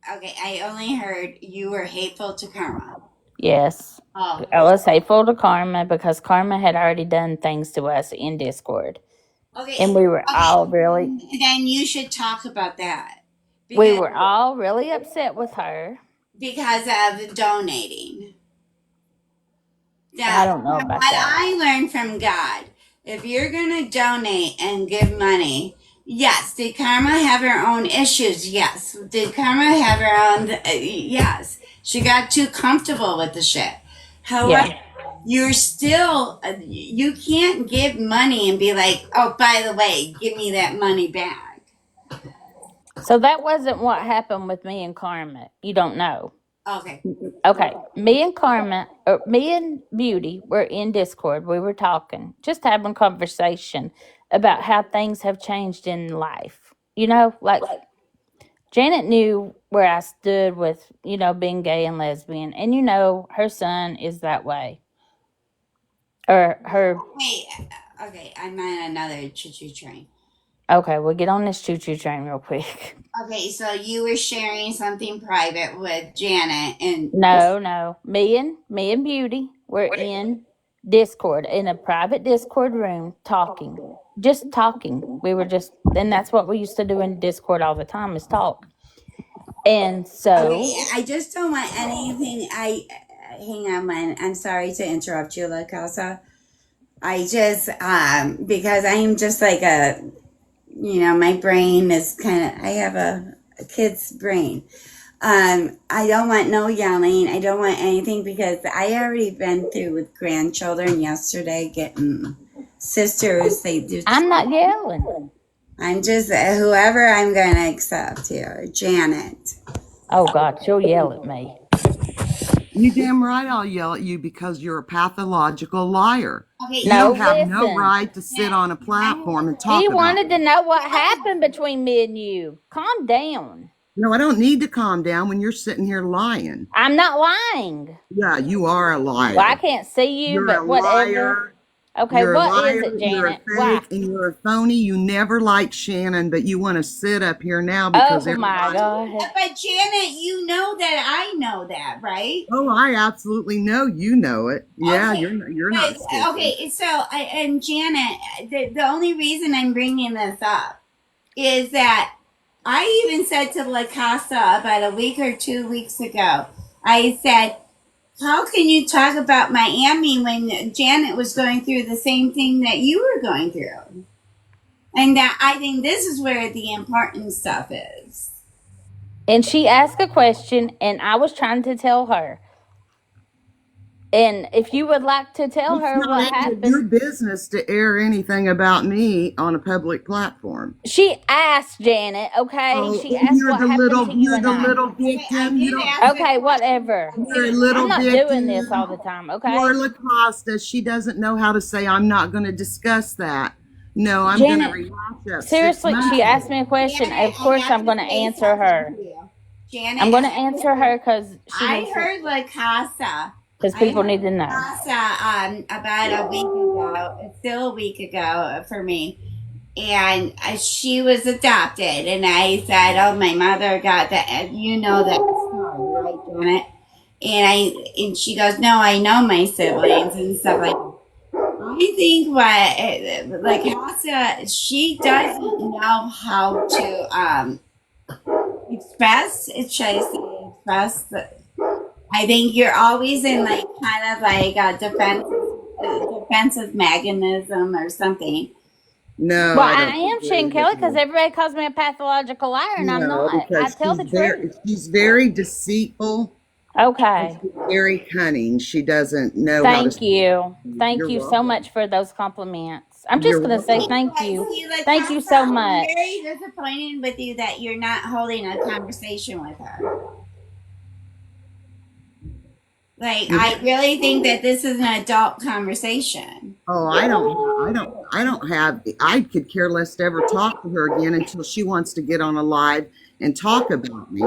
I only heard you were hateful to Karma.
Yes.
Oh.
I was hateful to Karma because Karma had already done things to us in Discord.
Okay.
And we were all really.
Then you should talk about that.
We were all really upset with her.
Because of donating.
I don't know about that.
What I learned from God, if you're going to donate and give money, Yes. Did Karma have her own issues? Yes. Did Karma have her own? Yes. She got too comfortable with the shit. However,
Yeah.
you're still, you can't give money and be like, oh, by the way, give me that money back.
So that wasn't what happened with me and Karma. You don't know.
Okay.
Okay, me and Karma, or me and Beauty were in Discord. We were talking, just having conversation about how things have changed in life. Like Janet knew where I stood with, being gay and lesbian, and her son is that way, or her.
Wait. Okay. I'm on another choo-choo train.
Okay, we'll get on this choo choo train real quick.
Okay. So you were sharing something private with Janet, and
No, no, me and Beauty were in Discord, in a private Discord room, talking, just talking. We were just, and that's what we used to do in Discord all the time, is talk. And
okay,
so
I just don't want anything. I hang on, man. I'm sorry to interrupt you, La Casa. I just because I am just like my brain is kind of. I have a kid's brain. I don't want no yelling. I don't want anything because I already been through with grandchildren yesterday getting sisters. They do.
I'm not yelling.
I'm just whoever I'm gonna accept here, Janet.
Oh God, she'll yell at me.
You damn right I'll yell at you because you're a pathological liar.
Okay,
You
No,
don't have no
listen.
right to sit on a platform and
He
talk about
wanted to
me.
know what happened between me and you. Calm down.
No, I don't need to calm down when you're sitting here lying.
I'm not lying.
Yeah, you are a
Well, I
liar.
can't see you,
You're a
but whatever.
liar.
Okay,
You're a
what is
liar.
it,
You're a
Janet? Why?
fake and you're a phony. You never liked Shannon, but you want to sit up here now because
Oh my
everybody.
God.
but Janet, you know that I know that, right?
Oh, I absolutely know you know it. Yeah,
Okay,
you're not
but
stupid.
okay. So, and Janet, the only reason I'm bringing this up is that I even said to La Casa about a week or 2 weeks ago. I said, "How can you talk about Miami when Janet was going through the same thing that you were going through?" And that I think this is where the important stuff is.
And she asked a question, and I was trying to tell her. And if you would like to tell
It's
her
not
what
any of your
happened,
business to air anything about me on a public platform.
she asked Janet, okay?
Oh,
She
and
asked what happened to you
you're
and
the
I.
little
Okay, I
victim. You
did
don't,
ask the
Okay,
question.
whatever.
you're a
I'm
little
not doing this all
victim.
the time,
Poor
okay?
LaCosta, she doesn't know how to say, I'm not going to discuss that. No, I'm going to
Janet,
relax up six
seriously,
months
she asked
ago.
me a question.
Janet,
Of
I
course,
have
I'm
to
going to
say
answer
something to
her.
you. Janet,
I'm going to answer her
I heard La Casa.
because
I
people
heard
need to
La
know.
Casa about a week ago. It's still a week ago for me. And she was adopted. And I said, oh, my mother got that. You know that story, right, Janet? And she goes, no, I know my siblings and stuff like that. I think what like Casa, she doesn't know how to express. Should I say express? I think you're always in like kind of like a defensive mechanism or something.
No,
Well,
I
I
don't
am
agree with
ShanKelly because
you.
everybody calls me a pathological liar, and I'm
No,
not. I
because
tell the truth.
she's very deceitful and
Okay.
she's very cunning. She doesn't know how to.
Thank you. Thank
You're
you so
welcome.
much for those compliments. I'm just
You're
going to say
welcome.
thank you.
See, like
Thank you
Casa,
so
I'm very
much.
disappointed with you that you're not holding a conversation with her. Like,
You
I really think that this is an adult conversation.
Oh, I don't have, I could care less to ever talk to her again until she wants to get on a live and talk about me.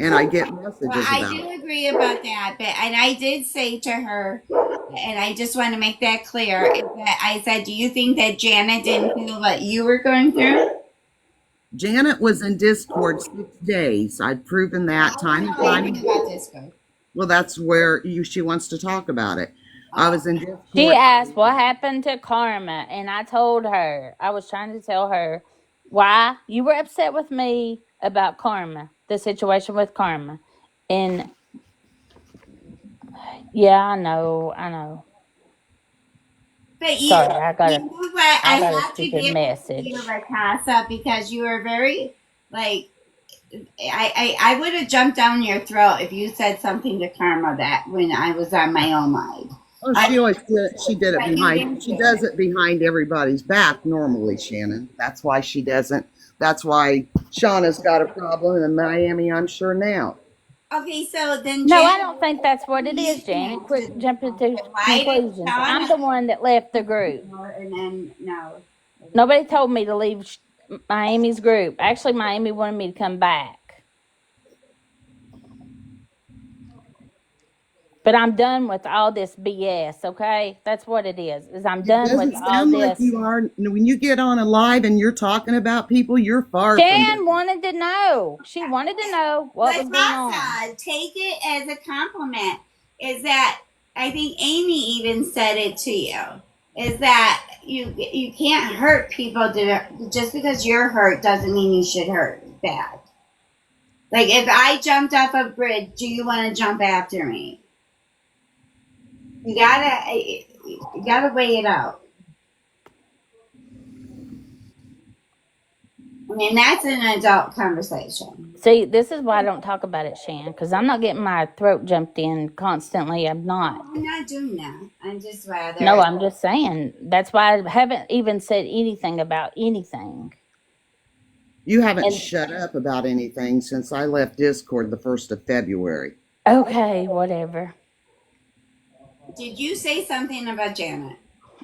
And I get
Well,
messages
I
about
do
it.
agree about that, but and I did say to her, and I just want to make that clear, is that I said, "Do you think that Janet didn't feel what you were going through?"
Janet was in Discord 6 days. I've proven
I
that time
don't
and
know
time
anything
again.
about Discord.
Well, that's where she wants to talk about it. I
Oh,
was in
She
Discord.
asked what happened to Karma, and I told her, I was trying to tell her why you were upset with me about Karma, the situation with Karma. And yeah, I know.
But
Sorry, I got
you
a
know what? I
I got a
have to
stupid
give it to you,
message.
Ricasa, because you were very like I would have jumped down your throat if you said something to Karma that when I was on my own live.
Oh,
I,
she always did. She did it
but you
behind.
didn't
She
do
does
it.
it behind everybody's back normally, Shannon. That's why she doesn't. That's why Shauna's got a problem in Miami. I'm sure now.
Okay, so then
No, I
Janet,
don't think that's what it
you
is,
can
Janet.
answer
Quit
this
jumping to
question. Why did
conclusions. I'm
Shauna
the one that left the group.
and then no?
Nobody told me to leave Miami's group. Actually, Miami wanted me to come back. But I'm done with all this BS, okay? That's what it is I'm
It
done with
doesn't
all
sound like
this.
you are. When you get on a live and you're talking about people, you're far from
Shan
done.
wanted to know. She wanted to know what was going on.
Latasa, take it as a compliment. Is that I think Amy even said it to you. Is that you can't hurt people just because you're hurt doesn't mean you should hurt bad. Like if I jumped off a bridge, do you want to jump after me? You gotta weigh it out. I mean that's an adult conversation.
See, this is why I don't talk about it, Shan, because I'm not getting my throat jumped in constantly. I'm not.
I'm not doing that. I'm just
No,
rather.
I'm just saying. That's why I haven't even said anything about anything.
You haven't
And
shut up about anything since I left Discord the 1st of February.
okay, whatever.
Did you say something about Janet?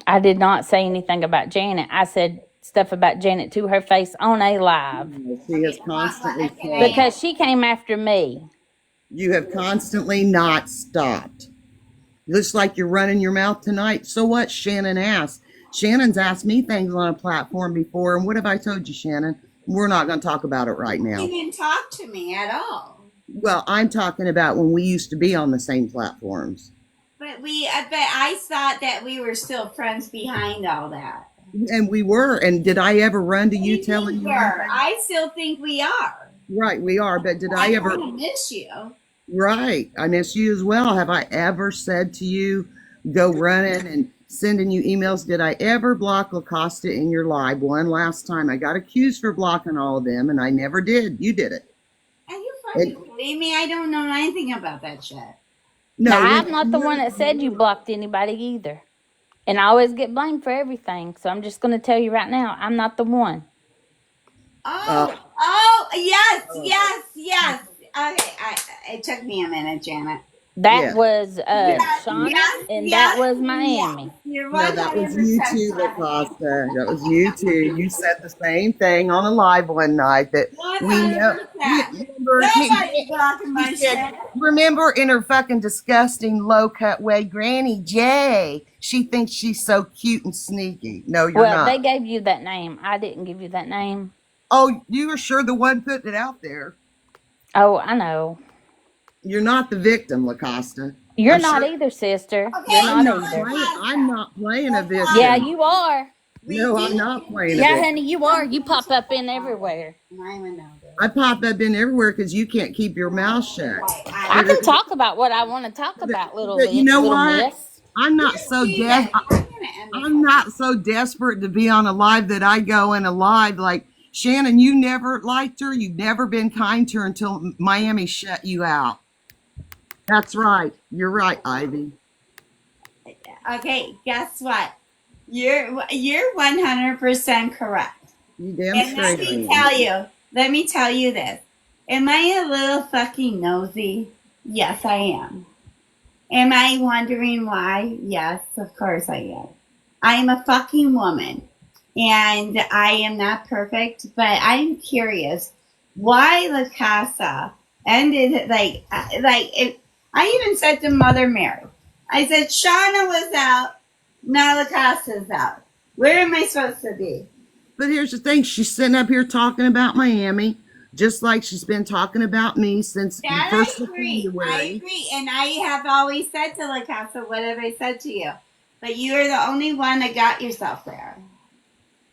I did not say anything about Janet. I said stuff about Janet to her face on a live
She has
Okay,
constantly
can
said,
I?
because she came after me.
you have constantly not stopped. Looks like you're running your mouth tonight. So what? Shannon asked. Shannon's asked me things on a platform before. And what have I told you, Shannon? We're not going to talk about it right
You
now.
didn't talk to me at all.
Well, I'm talking about when we used to be on the same platforms.
But I thought that we were still friends behind all that.
And we were. And did I ever run to you
We
telling you
were.
anything?
I still think we are.
Right, we are. But did I
I
ever?
kind of miss you.
Right. I miss you as well. Have I ever said to you, go running and sending you emails? Did I ever block Lacosta in your live one last time? I got accused for blocking all of them, and I never did. You did it.
Are you
it
fucking kidding me? I don't know anything about that shit.
Now,
no,
I'm not the one that said you blocked anybody either. And I always get blamed for everything. So I'm just going to tell you right now, I'm not the one.
uh,
Yes. Okay, it took me a minute, Janet.
That
yeah.
was
Yes,
Shauna
yes,
and that
yes,
was
yes.
Miami.
You're
No,
one
that was
hundred
you
percent
too,
correct.
Lacosta. That was you too. You said the same thing on a live one night that
One
we
hundred
know.
percent.
Remember,
Nobody's blocking
she
my
said,
shit.
remember in her fucking disgusting low cut way, Granny J. She thinks she's so cute and sneaky. No, you're
Well, they
not.
gave you that name. I didn't give you that name.
Oh, you were sure the one putting it out there.
Oh, I know.
You're not the victim, Lacosta.
You're
I'm
not
sure.
either, sister. You're
Okay,
I'm
not
so
not
either.
playing.
Latasha,
I'm not playing a
Yeah,
victim.
Latasha,
you are.
we
No, I'm
did
not playing a
Yeah,
victim.
honey, you are. You pop up in everywhere.
I would know this.
I pop up in everywhere because you can't keep your mouth shut.
I
But,
can talk about what I want to talk about,
you know
little
what?
miss.
I'm not
Here's
so
Steven.
des-
I'm gonna end this.
I'm not so desperate to be on a live that I go in a live like Shannon. You never liked her. You've never been kind to her until Miami shut you out. That's right. You're right, Ivy.
Okay, guess what? You're 100% correct.
You damn
And
straight I am.
let me tell you this. Am I a little fucking nosy? Yes, I am. Am I wondering why? Yes, of course I am. I am a fucking woman. And I am not perfect, but I'm curious why La Casa ended I even said to Mother Mary, I said, Shauna was out, now La Casa's out. Where am I supposed to be?
But here's the thing: she's sitting up here talking about Miami, just like she's been talking about me since the
That
first
I
of
agree. I
February.
agree. And I have always said to La Casa, what have I said to you? But you are the only one that got yourself there.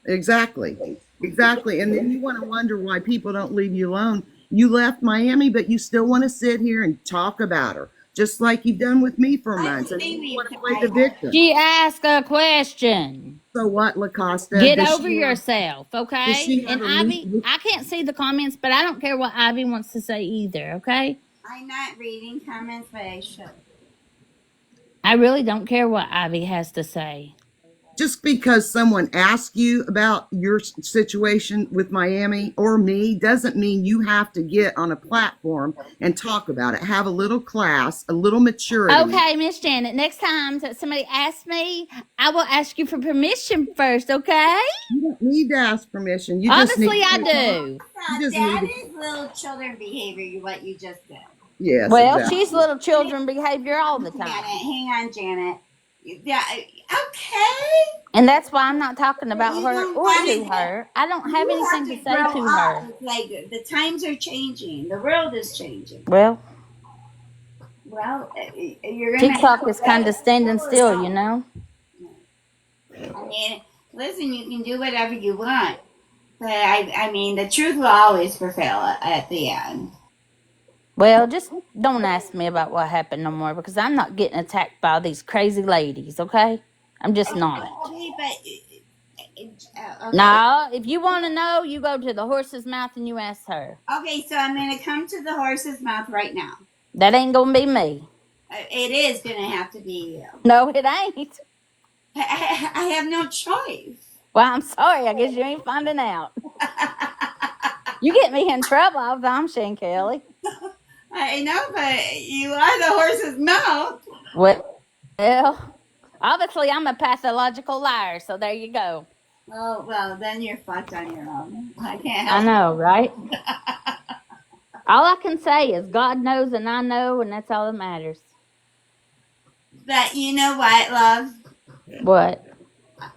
Exactly. Exactly. And then you want to wonder why people don't leave you alone. You left Miami, but you still want to sit here and talk about her. just like you've done with me for
I
months.
don't
And
think
you
we've.
want to play the victim.
She asked a question.
So what, LaCosta?
Get over yourself,
Does
okay?
she
And
have a
Ivy, I can't see the comments, but I don't care what Ivy wants to say either, okay?
I'm not reading comments, but I should.
I really don't care what Ivy has to say.
just because someone asks you about your situation with Miami or me doesn't mean you have to get on a platform and talk about it. Have a little class, a little maturity.
Okay, Miss Janet, next time that somebody asks me, I will ask you for permission first, okay?
You don't need to ask permission. You just
Obviously,
need
I
to
do.
That is little children behavior, what you just did.
Yes,
Well,
exactly.
she's little children behavior all the
Janet,
time.
hang on, Janet. Yeah, okay.
And that's why I'm not talking about
You
her
don't
or
want
to
it.
her. I don't have
You
anything
have
to
to
say
grow
to
up.
her.
It's like the times are changing. The world is changing.
Well,
Well, you're gonna
TikTok is kind of standing still, you know?
I mean, listen, you can do whatever you want, but I mean, the truth will always prevail at the end.
Well, just don't ask me about what happened no more because I'm not getting attacked by these crazy ladies, okay? I'm just not.
Okay, but okay.
No, if you want to know, you go to the horse's mouth and you ask her.
Okay, so I'm gonna come to the horse's mouth right now.
That ain't gonna be me.
It is gonna have to be you.
No, it ain't.
I have no choice.
Well, I'm sorry. I guess you ain't finding out. You get me in trouble all the time, ShanKelly.
I know, but you are the horse's mouth.
Well, obviously I'm a pathological liar, so there you go.
Oh well, then you're fucked on your own. I can't
I
help
know, right? All I can say is God knows and I know, and that's all that matters.
But you know what, love?
What?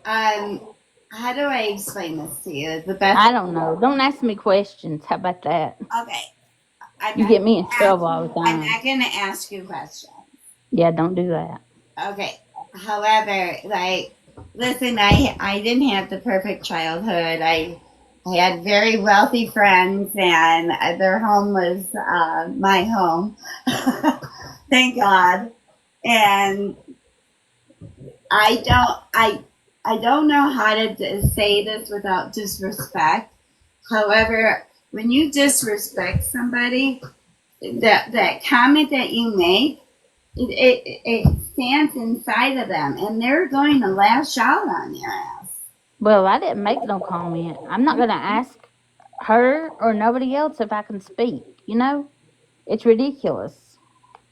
How do I explain this to you? The best.
I don't know. Don't ask me questions. How about that?
Okay. I'm
You
not
get me in
gonna
trouble
ask-
all the
I'm
time.
not gonna ask you questions.
Yeah, don't do that.
Okay. However, like, listen, I didn't have the perfect childhood. I had very wealthy friends, and their home was my home. Thank God. And I don't know how to say this without disrespect. However, when you disrespect somebody, that comment that you make, it stands inside of them, and they're going to lash out on your ass.
Well, I didn't make no comment. I'm not going to ask her or nobody else if I can speak. You know? It's ridiculous.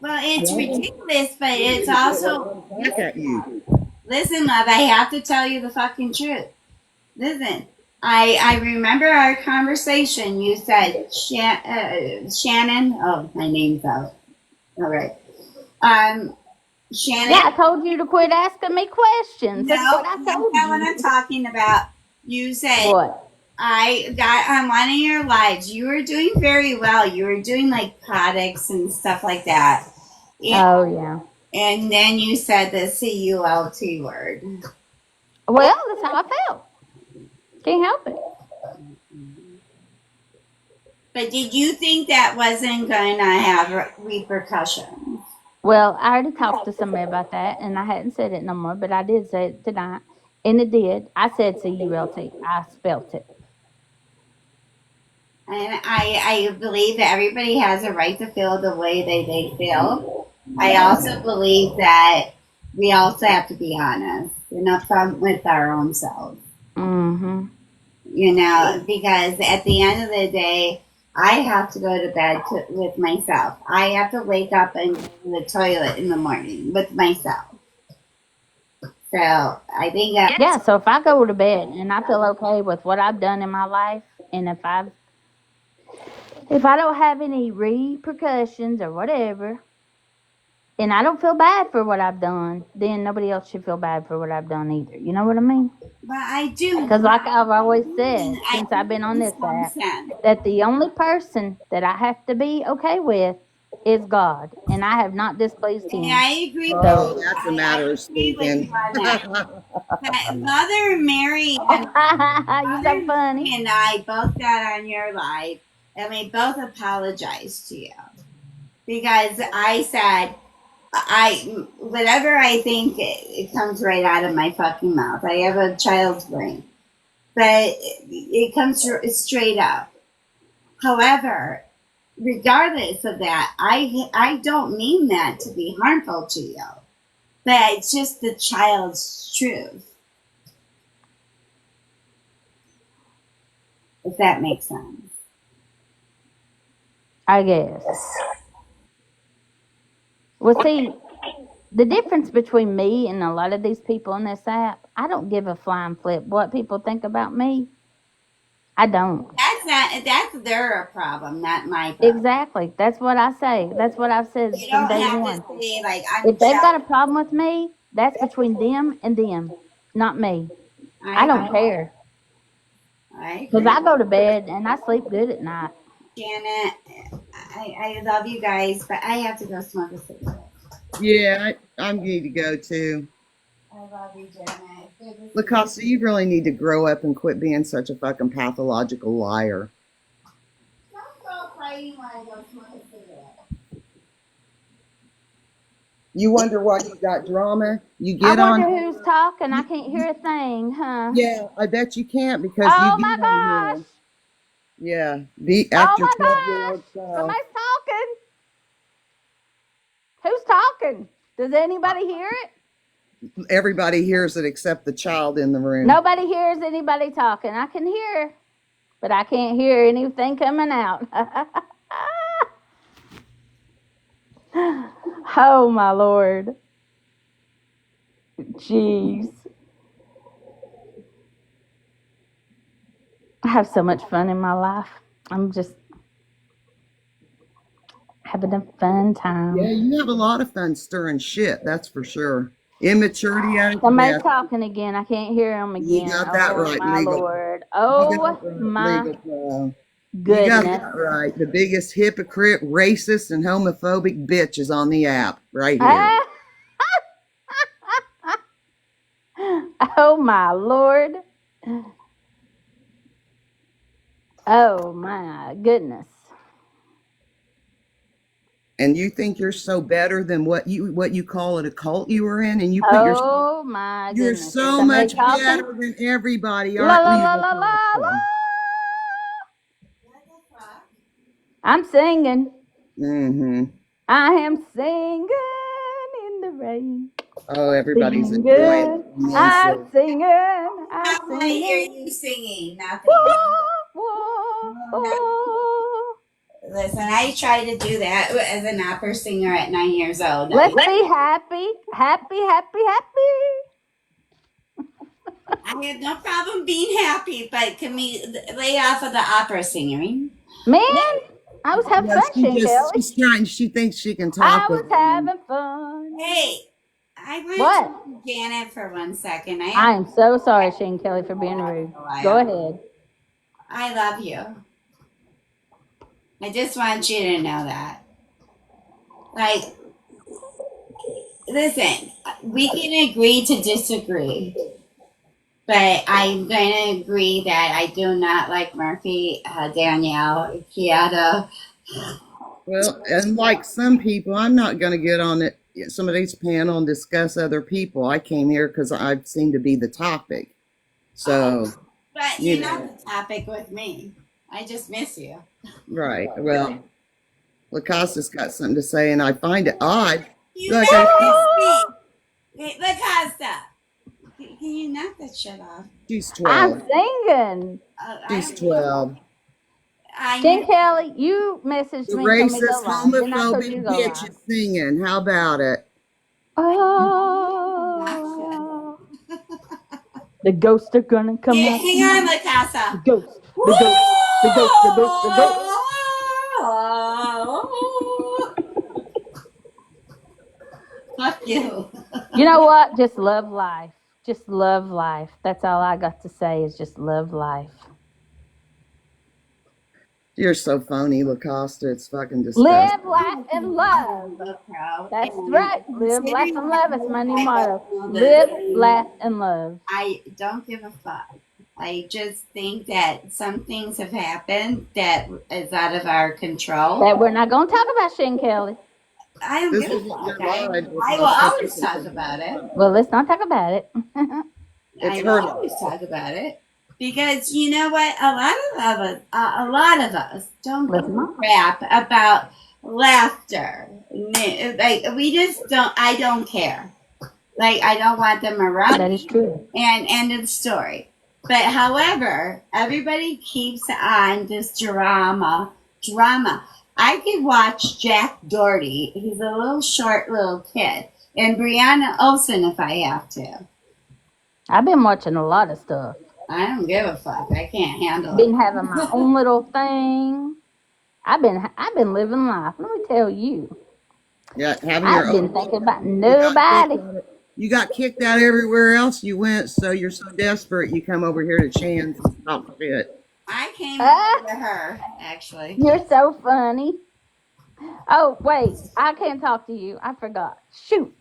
Well, it's ridiculous, but it's also
Back at you.
listen, love. I have to tell you the fucking truth. Listen, I remember our conversation. You said Shannon. Oh, my name's out. All right. Shannon.
Yeah, I told you to quit asking me questions.
No,
That's what I
that's
told
not what
you.
I'm talking about. You said
What?
I got on one of your lives. You were doing very well. You were doing like products and stuff like that.
Oh, yeah.
And then you said the CULT word.
Well, that's how I felt. Can't help it.
But did you think that wasn't going to have repercussions?
Well, I already talked to somebody about that, and I hadn't said it no more, but I did say it tonight, and it did. I said CULT. I spelt it.
And I believe that everybody has a right to feel the way they feel. I also believe that we also have to be honest and upfront with our own selves.
Mm-hmm.
You know, because at the end of the day, I have to go to bed with myself. I have to wake up and go to the toilet in the morning with myself. So I think that
Yeah, so if I go to bed and I feel okay with what I've done in my life, and if I don't have any repercussions or whatever, and I don't feel bad for what I've done, then nobody else should feel bad for what I've done either. You know what I mean?
but I do.
Because like I've always said
I
since I've been on this
some
app,
sense.
that the only person that I have to be okay with is God, and I have not displeased
And
Him.
I agree with
Oh,
you.
that's a matter of
agree with
speaking.
you on that. But Mother Mary and
You're so funny.
and I both got on your live, and we both apologized to you because I said whatever I think, it comes right out of my fucking mouth. I have a child's brain, but it comes straight up. However, regardless of that, I don't mean that to be harmful to you, but it's just the child's truth. If that makes sense.
I guess. Well, see, the difference between me and a lot of these people in this app, I don't give a flying flip what people think about me. I don't.
That's their problem, not my problem.
Exactly. That's what I say. That's what I've said
You
from
don't
day
have
one.
to say like I'm
If they've got a
jealous.
problem with me, that's between them and them, not me. I
I
don't care.
I
Because
agree,
I go to bed and I sleep good at night.
Janet. I love you guys, but I have to go smoke a cigarette.
Yeah, I need to go too.
I love you, Janet. Good to see you.
Lacosta, you really need to grow up and quit being such a fucking pathological liar.
Don't go fighting when I go smoke a cigarette.
You wonder why you got drama? You
I
get
wonder
on.
who's talking. I can't hear a thing, huh?
Yeah, I bet you can't because you
Oh my
get on
gosh.
here. Yeah, be
Oh
after
my
12-year-old
gosh.
show.
Somebody's talking. Who's talking? Does anybody hear it?
Everybody hears it except the child in the room.
Nobody hears anybody talking. I can hear, but I can't hear anything coming out. Oh my Lord. Jeez. I have so much fun in my life. I'm just having a fun time.
Yeah, you have a lot of fun stirring shit, that's for sure. Immaturity at its
Somebody's
best.
talking again. I can't hear them
You
again.
got that
Oh
right,
my
legal.
Lord.
You got
Oh
that right,
my
legal pro. You got
goodness.
that right. The biggest hypocrite, racist, and homophobic bitch is on the app right here.
Ah! Oh my Lord. Oh my goodness.
And you think you're so better than what you call it a cult you were in, and you put yourself.
Oh my
You're
goodness. Is
so
somebody
much
talking?
better than everybody,
La
aren't
la
you,
la la la la.
Lacosta?
What the fuck?
I'm singing.
Mm-hmm.
I am singing in the rain.
Oh, everybody's
Singing.
enjoying it
I'm
immensely.
singing. I'm
I want to hear
singing.
you singing. Nothing.
Whoa, whoa,
No, no.
whoa.
Listen, I tried to do that as an opera singer at 9 years old.
Let's be happy, happy, happy, happy.
I have no problem being happy, but can we lay off of the opera singing?
Man, I was having
Yeah,
fun, ShanKelly.
she's trying. She thinks she can
I
talk
was
over you.
having fun.
Hey, I want to
What?
talk to Janet for 1 second. I
I
have
am so sorry, ShanKelly, for being rude. Go ahead.
I love you. I just want you to know that. Like, listen, we can agree to disagree, but I'm going to agree that I do not like Murphy, Danielle, Kiata.
Well, and like some people, I'm not going to get on it, somebody's panel and discuss other people. I came here because I seem to be the topic. So,
But
you
you're not
know,
the topic with me. I just miss you.
right. Well, Lacosta's got something to say, and I find it odd.
You
Like I
never
said,
miss me. Hey, Lacosta, can you knock that shit off?
she's
I'm
12.
singing.
I
She's
don't.
12.
I miss.
ShanKelly, you messaged
The
me and told me to go
racist,
live. Then I told you to
homophobic
go
bitch
live.
is singing. How about it?
Oh, the ghosts are gonna come
Hey,
out.
hang on,
The
Lacosta.
ghost, the ghost, the ghost, the ghost, the ghost.
Fuck you.
You know what? Just love life. Just love life. That's all I got to say is just love life.
You're so phony, Lacosta. It's fucking disgusting.
Live, laugh, and love. That's right. Live, laugh, and love. It's my new motto. Live, laugh, and love.
I don't give a fuck. I just think that some things have happened that is out of our control.
That we're not going to talk about, ShanKelly.
I don't
This
give a
isn't
fuck.
your
I
live,
I will
Lacosta.
always talk about it.
Well, let's not talk about it.
It's
I will
her
always
live.
talk about it because you know what? A lot of us don't
Let's
give a
not.
crap about laughter. Like we just don't. I don't care. Like I don't want them around
That is
me.
true.
And end of story. But however, everybody keeps on this drama. I could watch Jack Doherty. He's a little short little kid, and Brianna Olsen if I have to.
I've been watching a lot of stuff.
I don't give a fuck. I can't handle
Been having my
it.
own little thing. I've been living life. Let me tell you.
Yeah, having your
I've been
own.
thinking about
You got kicked
nobody.
out. You got kicked out everywhere else you went, so you're so desperate you come over here to Chan's and talk shit.
I came
Ah,
to her actually.
you're so funny. Oh, wait. I can't talk to you. I forgot. Shoot.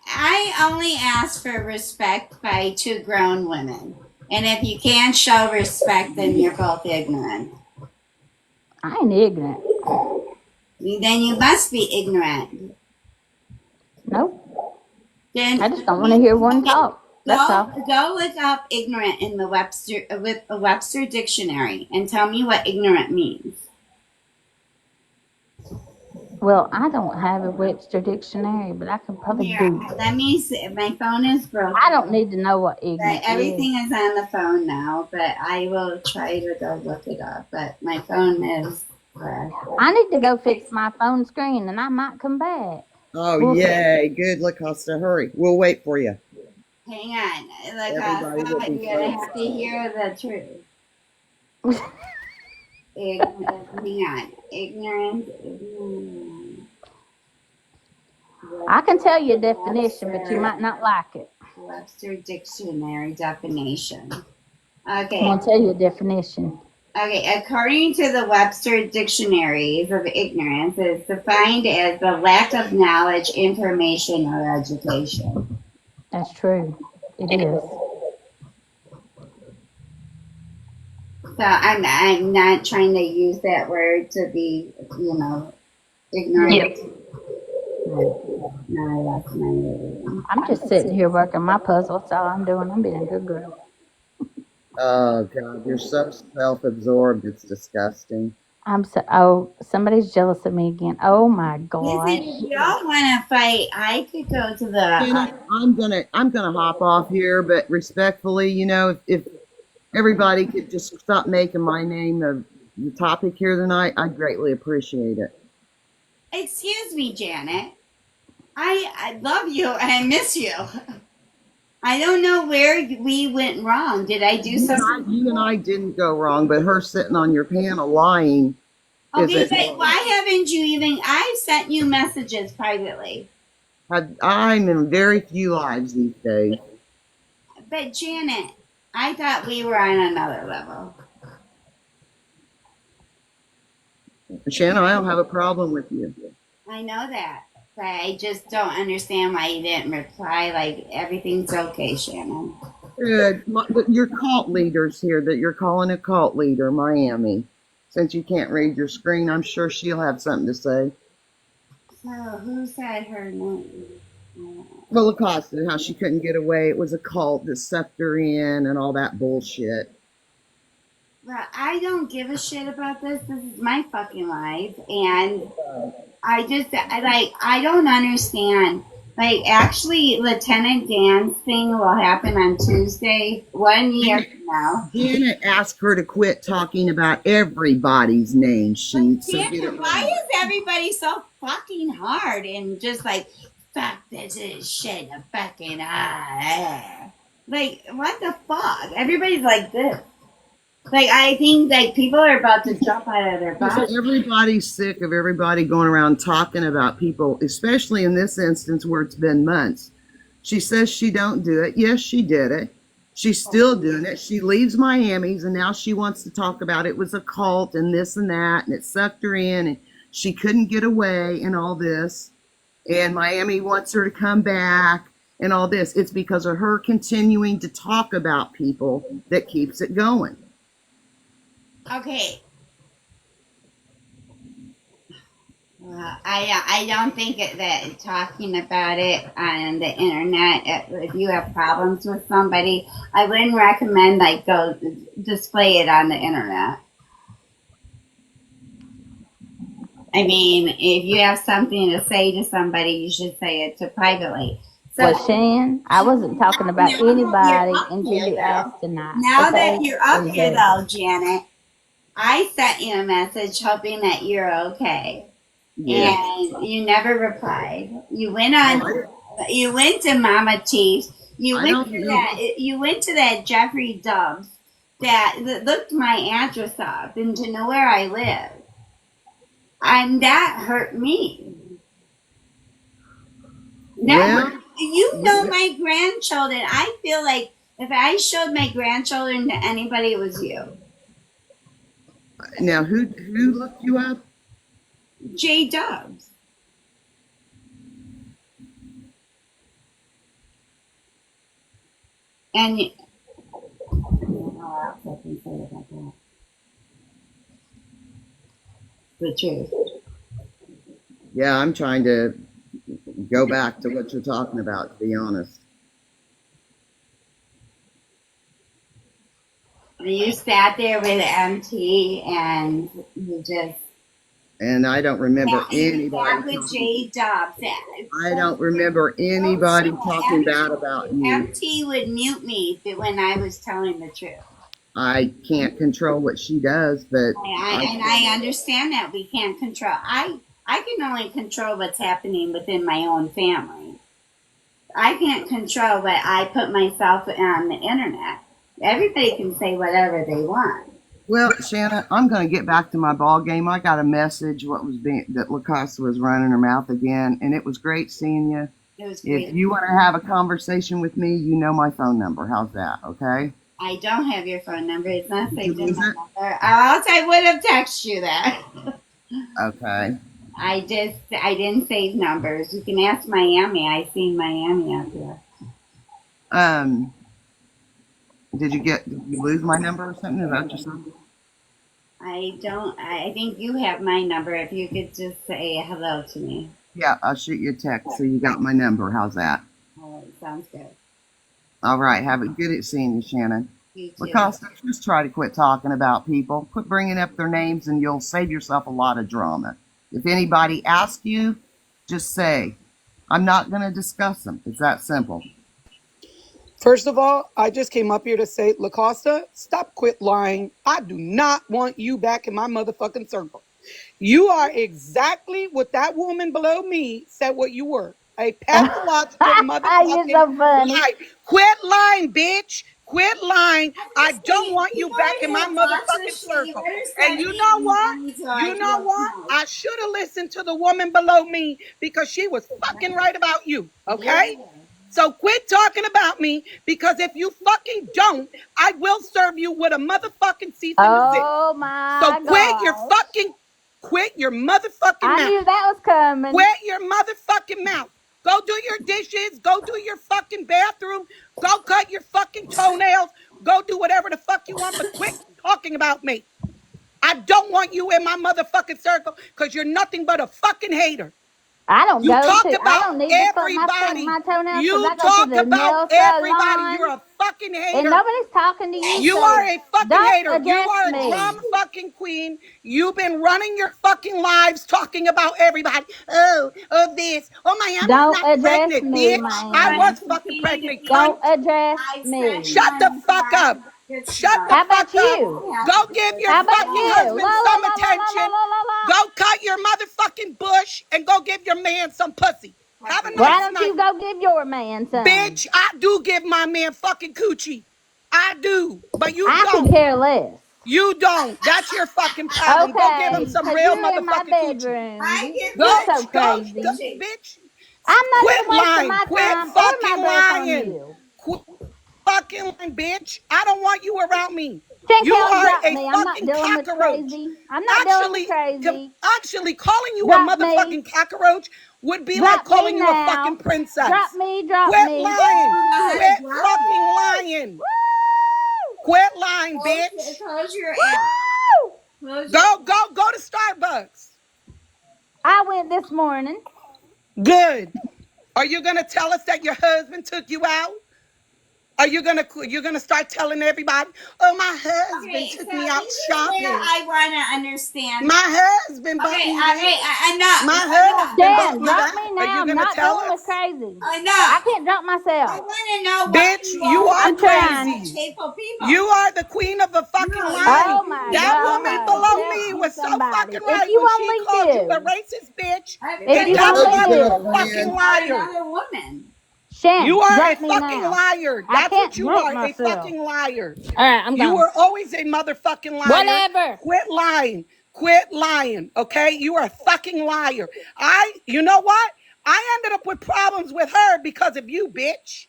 I only ask for respect by two grown women. And if you can't show respect, then you're both ignorant.
I ain't ignorant.
Then you must be ignorant.
Nope.
Then
I just don't want to hear one talk. That's all.
go look up ignorant in the Webster dictionary and tell me what ignorant means.
Well, I don't have a Webster dictionary, but I could probably
Here,
Google it.
let me see. My phone is broken.
I don't need to know what
But
ignorant is.
everything is on the phone now, but I will try to go look it up. But my phone is crashed.
I need to go fix my phone screen, and I might come back.
Oh,
We'll see.
yay. Good, Lacosta. Hurry. We'll wait for you.
Hang on. Like,
Everybody will be
you're going to
fine.
have to hear the truth. Hang on. Ignorant.
I can tell you a definition, but you might not like it.
Webster Dictionary definition.
I'm
Okay.
going to tell you a definition.
Okay, according to the Webster Dictionaries of Ignorance, it's defined as the lack of knowledge, information, or education.
That's true. It is.
So I'm not trying to use that word to be, ignorant.
Yep.
No, I lost my word.
I'm just sitting here working my puzzle. That's all I'm doing. I'm being a good girl.
Oh, God. You're so self absorbed. It's disgusting.
Somebody's jealous of me again. Oh my
Listen,
gosh.
if y'all want to fight, I could go to the.
I'm gonna hop off here, but respectfully, if everybody could just stop making my name the topic here tonight, I'd greatly appreciate it.
Excuse me, Janet. I love you and I miss you. I don't know where we went wrong. Did I do something?
You and I didn't go wrong, but her sitting on your panel lying.
Okay, but why haven't you even? I sent you messages privately.
I'm in very few lives these days.
But Janet, I thought we were on another level.
Shannon, I don't have a problem with you.
I know that, but I just don't understand why you didn't reply. Like everything's okay, Shannon.
Good. Your cult leader's here that you're calling a cult leader, Miami. Since you can't read your screen, I'm sure she'll have something to say.
So who said her name?
Well, Lacosta, how she couldn't get away. It was a cult that sucked her in and all that bullshit.
Well, I don't give a shit about this. This is my fucking life, and I don't understand. Like, actually, Lieutenant Dan's thing will happen on Tuesday, 1 year from now.
Janet asked her to quit talking about everybody's name sheet. So
Janet, why is everybody so fucking hard and just like, fuck this is shit, a fucking Like, what the fuck? Everybody's like this. Like, I think like people are about to jump out of their bodies.
Everybody's sick of everybody going around talking about people, especially in this instance where it's been months. She says she don't do it. Yes, she did it. She's still doing it. She leaves Miami's and now she wants to talk about it was a cult and this and that and it sucked her in and she couldn't get away and all this. And Miami wants her to come back and all this. It's because of her continuing to talk about people that keeps it going.
Okay. I don't think that talking about it on the internet, if you have problems with somebody, I wouldn't recommend like go display it on the internet. I mean, if you have something to say to somebody, you should say it to privately. So
Well, Shan, I wasn't talking about
now that you're
anybody
up
until
here,
you
though,
asked tonight.
now
Okay?
that you're
It
up
was
here,
there.
though, Janet, I sent you a message hoping that you're okay,
Yes.
and you never replied. You went
Oh,
on. You went to Mama T's.
I don't know.
You went to that Jeffrey Dubs that looked my address up and to know where I live, and that hurt me. That
Well,
hurt. You know my grandchildren. I feel like if I showed my grandchildren to anybody, it was you,
now who looked you up?
J Dubs. And I don't know how else I can say it about that. The truth.
Yeah, I'm trying to go back to what you're talking about, to be honest.
You sat there with MT and you just
And I don't remember
you
anybody
sat with
talking.
J Dubs.
I don't remember anybody talking bad about you.
MT would mute me when I was telling the truth.
I can't control what she does, but
I understand that we can't control. I can only control what's happening within my own family. I can't control what I put myself on the internet. Everybody can say whatever they want.
well, Shanna, I'm going to get back to my ball game. I got a message that Lacosta was running her mouth again, and it was great seeing you.
It was
If
great.
you want to have a conversation with me, you know my phone number. How's that? Okay.
I don't have your phone number. It's not
Did you
saved in
lose
my
it?
number. Or else I would have texted you that.
Okay.
I didn't save numbers. You can ask Miami. I seen Miami out there.
Um, did you lose my number or something? Is that what you're saying?
I don't. I think you have my number. If you could just say hello to me.
Yeah, I'll shoot you a text so you got my number. How's that?
All right, sounds good.
All right. Have it good at seeing you, Shannon.
You too.
Lacosta, just try to quit talking about people. Quit bringing up their names, and you'll save yourself a lot of drama. If anybody asks you, just say, I'm not going to discuss them. It's that simple.
First of all, I just came up here to say, Lacosta, stop quit lying. I do not want you back in my motherfucking circle. You are exactly what that woman below me said what you were. A pathological
You're
motherfucking
so funny.
lie. Quit lying, bitch. Quit lying. I don't want you back in my motherfucking circle. And you know what? You know what? I should have listened to the woman below me because she was fucking right about you. Okay? So quit talking about me because if you fucking don't, I will serve you with a motherfucking cease and desist.
Oh
So
my God.
quit your motherfucking
I
mouth.
knew that was coming.
Quit your motherfucking mouth. Go do your dishes. Go do your fucking bathroom. Go cut your fucking toenails. Go do whatever the fuck you want, but quit talking about me. I don't want you in my motherfucking circle because you're nothing but a fucking hater.
I don't
You
go
talk
to. I
about
don't need to cut
everybody.
my toenails because
You
I go to
talk
the
about
nail
everybody. You're
salon,
a fucking
and
hater.
nobody's talking to you.
You
So
are a fucking
don't
hater. You
address
are a
me.
drama fucking queen. You've been running your fucking lives talking about everybody. Oh, this. Oh, Miami's
Don't
not
address
pregnant,
me,
bitch. I
Miami.
was fucking pregnant, cunt.
Don't address
I sent
me.
Shut the fuck up. Shut the
How about
fuck up.
you?
Go give your
How about
fucking
you? La
husband
la
some
la la la la
attention.
la la la.
Go cut your motherfucking bush and go give your man some pussy. Have a
Why
nice
don't
night.
you go give your man some?
Bitch, I do give my man fucking coochie. I do. But you
I could
don't.
care less.
You don't. That's your fucking problem. Go give him
Okay,
some
because
real
you're in my
motherfucking coochie.
bedroom. You're
Go,
so
go,
crazy.
go, bitch.
I'm not
Quit
even wasting
lying.
my
Quit
time or my
fucking
breath on
lying.
you.
Quit fucking lying, bitch. I don't want you around me. You
ShanKelly,
are
drop
a
me. I'm not
fucking
dealing with
cockroach.
crazy. I'm not dealing with crazy.
Actually, calling you a
Drop me.
motherfucking cockroach would be like
Drop me
calling you a fucking
now.
princess.
Drop me. Drop
Quit
me.
lying.
Woo!
Quit fucking lying.
Woo!
Quit lying, bitch.
Close your
Woo!
app.
Go to Starbucks.
I went this morning.
Good. Are you gonna tell us that your husband took you out? Are you gonna start telling everybody? Oh, my husband
Okay,
took
so
me out
this is where
shopping.
I want to understand.
My husband bought
Okay,
me this.
enough,
My
enough.
husband bought
Shan,
me
drop
that.
me
Are
now.
you
I'm
gonna
not
tell
dealing with
us?
crazy. I
Enough.
can't drop
I
myself.
want to know why
Bitch,
you
you
all
are
I'm
hang out with
trying.
such
crazy.
hateful people.
You are the queen of the fucking
No,
line.
Oh
you
my
That
hateful
woman
God.
people.
below
Help
me
me,
was so
somebody.
fucking
If
right
you
when she
only
called you a
knew.
racist bitch.
If
Everybody
you
And that
only
else
Good
woman is
girl,
a
knew.
fucking
Lynn.
about
liar.
another woman.
You
Shan,
are a
drop me
fucking
now.
liar.
I
That's what
can't
you
drop
are, a
myself.
fucking liar.
All right, I'm
You
gone.
were always a motherfucking liar.
Whatever.
Quit lying. Quit lying. Okay? You are a fucking liar. You know what? I ended up with problems with her because of you, bitch,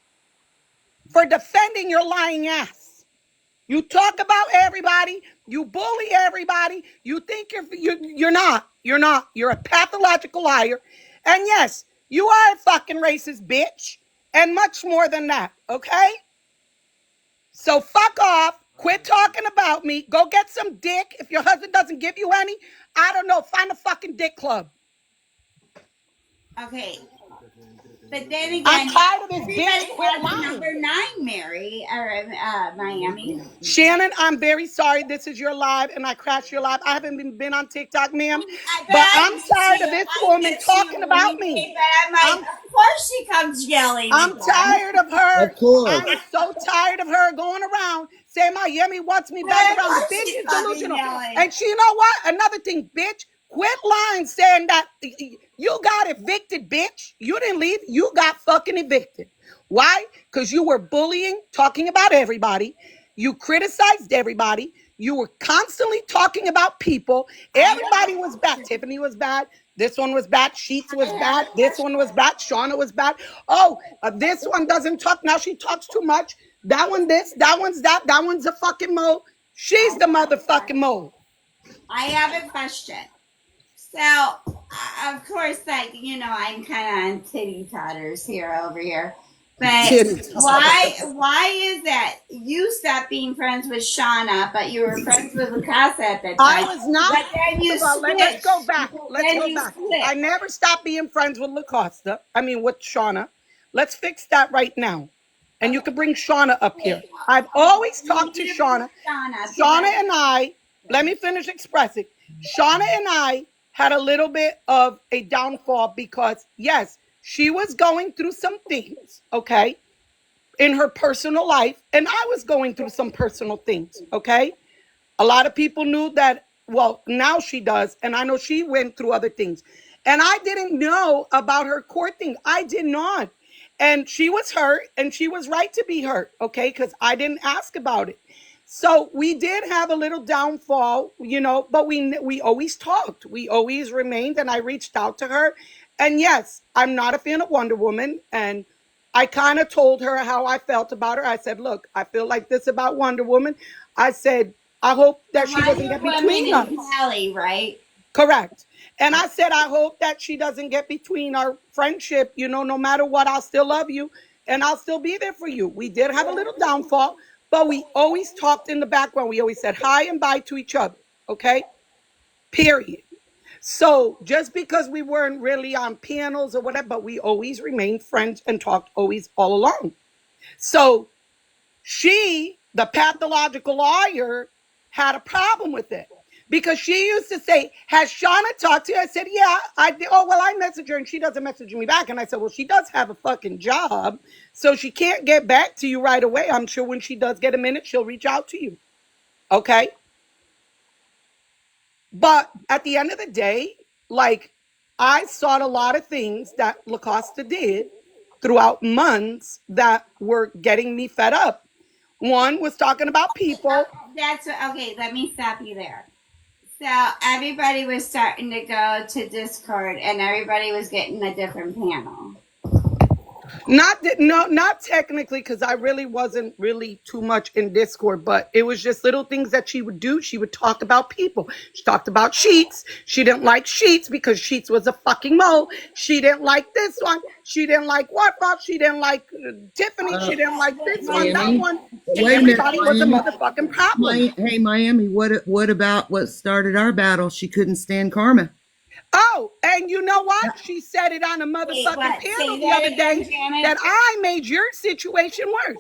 for defending your lying ass. You talk about everybody. You bully everybody. You think you're not. You're not. You're a pathological liar. And yes, you are a fucking racist bitch. And much more than that. Okay? So fuck off. Quit talking about me. Go get some dick. If your husband doesn't give you any, I don't know. Find a fucking dick club.
Okay. But then
I'm
again,
tired of this bitch.
everybody
Quit
has a
lying.
number 9, Mary, or Miami.
Shannon, I'm very sorry. This is your live and I crashed your live. I haven't been on TikTok, ma'am.
But
But
I
I'm
miss
tired
you.
of this
I
woman
miss you
talking
when
about
you
me.
came back. I'm like,
I'm
of course she comes yelling
I'm
again.
tired of her.
Of course.
I'm so tired of her going around saying Miami wants me back
Of
around. The
course
bitch
she's
is
fucking
delusional.
yelling.
And she, you know what? Another thing, bitch, quit lying saying that you got evicted, bitch. You didn't leave. You got fucking evicted. Why? Because you were bullying, talking about everybody. You criticized everybody. You were constantly talking about people.
I have
Everybody
a
was bad.
question.
Tiffany was bad. This one was bad. Sheets
I
was
have
bad.
a
This one was
question.
bad. Shauna was bad. Oh, this one doesn't talk. Now she talks too much. That one this. That one's that. That one's a fucking mole. She's the motherfucking mole.
I have a question. So, of course, like, I'm kind of on titty totters here over here. But
Titty
why is that you stopped being friends with Shauna, but you were friends with Lucasa at that
I
time?
was not.
But then you
First of all, let's go
switched.
back. Let's
Then
go
you
back. I
switched.
never stopped being friends with LaCosta. I mean, with Shauna. Let's fix that right now. And you
Okay.
can bring Shauna up here.
Okay.
I've
Okay.
always
I need
talked to
you to bring
Shauna.
Shauna up because
Shauna and I, let me finish expressing. Shauna and I had a little bit of a downfall because, yes, she was going through some things, okay, in her personal life, and I was going through some personal things, okay? A lot of people knew that, well, now she does, and I know she went through other things. And I didn't know about her court thing. I did not. And she was hurt, and she was right to be hurt, okay? Because I didn't ask about it. So we did have a little downfall, but we always talked. We always remained, and I reached out to her. And yes, I'm not a fan of Wonder Woman, and I kind of told her how I felt about her. I said, "Look, I feel like this about Wonder Woman." I said, I hope
the
that she doesn't
Wonder
get
Woman
between
is
us.
Kelly, right?
Correct. And I said, I hope that she doesn't get between our friendship. No matter what, I'll still love you and I'll still be there for you. We did have a little downfall, but we always talked in the background. We always said hi and bye to each other. Okay. Period. So just because we weren't really on panels or whatever, but we always remained friends and talked always all along. So she, the pathological lawyer, had a problem with it because she used to say, "Has Shauna talked to you?" I said, "Yeah, I did." "Oh, well, I message her and she doesn't message me back." And I said, "Well, she does have a fucking job, so she can't get back to you right away. I'm sure when she does get a minute, she'll reach out to you." Okay. But at the end of the day, like, I saw a lot of things that LaCosta did throughout months that were getting me fed up. One was talking about people.
That's okay. Let me stop you there. So everybody was starting to go to Discord, and everybody was getting a different panel.
Not technically, because I really wasn't really too much in Discord, but it was just little things that she would do. She would talk about people. She talked about Sheets. She didn't like Sheets because Sheets was a fucking mole. She didn't like this one. She didn't like what? She didn't like Tiffany. She didn't like this one, that
Miami.
one. And
Wait a minute,
everybody was a
Miami.
motherfucking problem.
Hey, Miami. What about what started our battle? She couldn't stand Karma.
Oh, and you know what? She said it on a motherfucking panel the other day that I made your situation worse.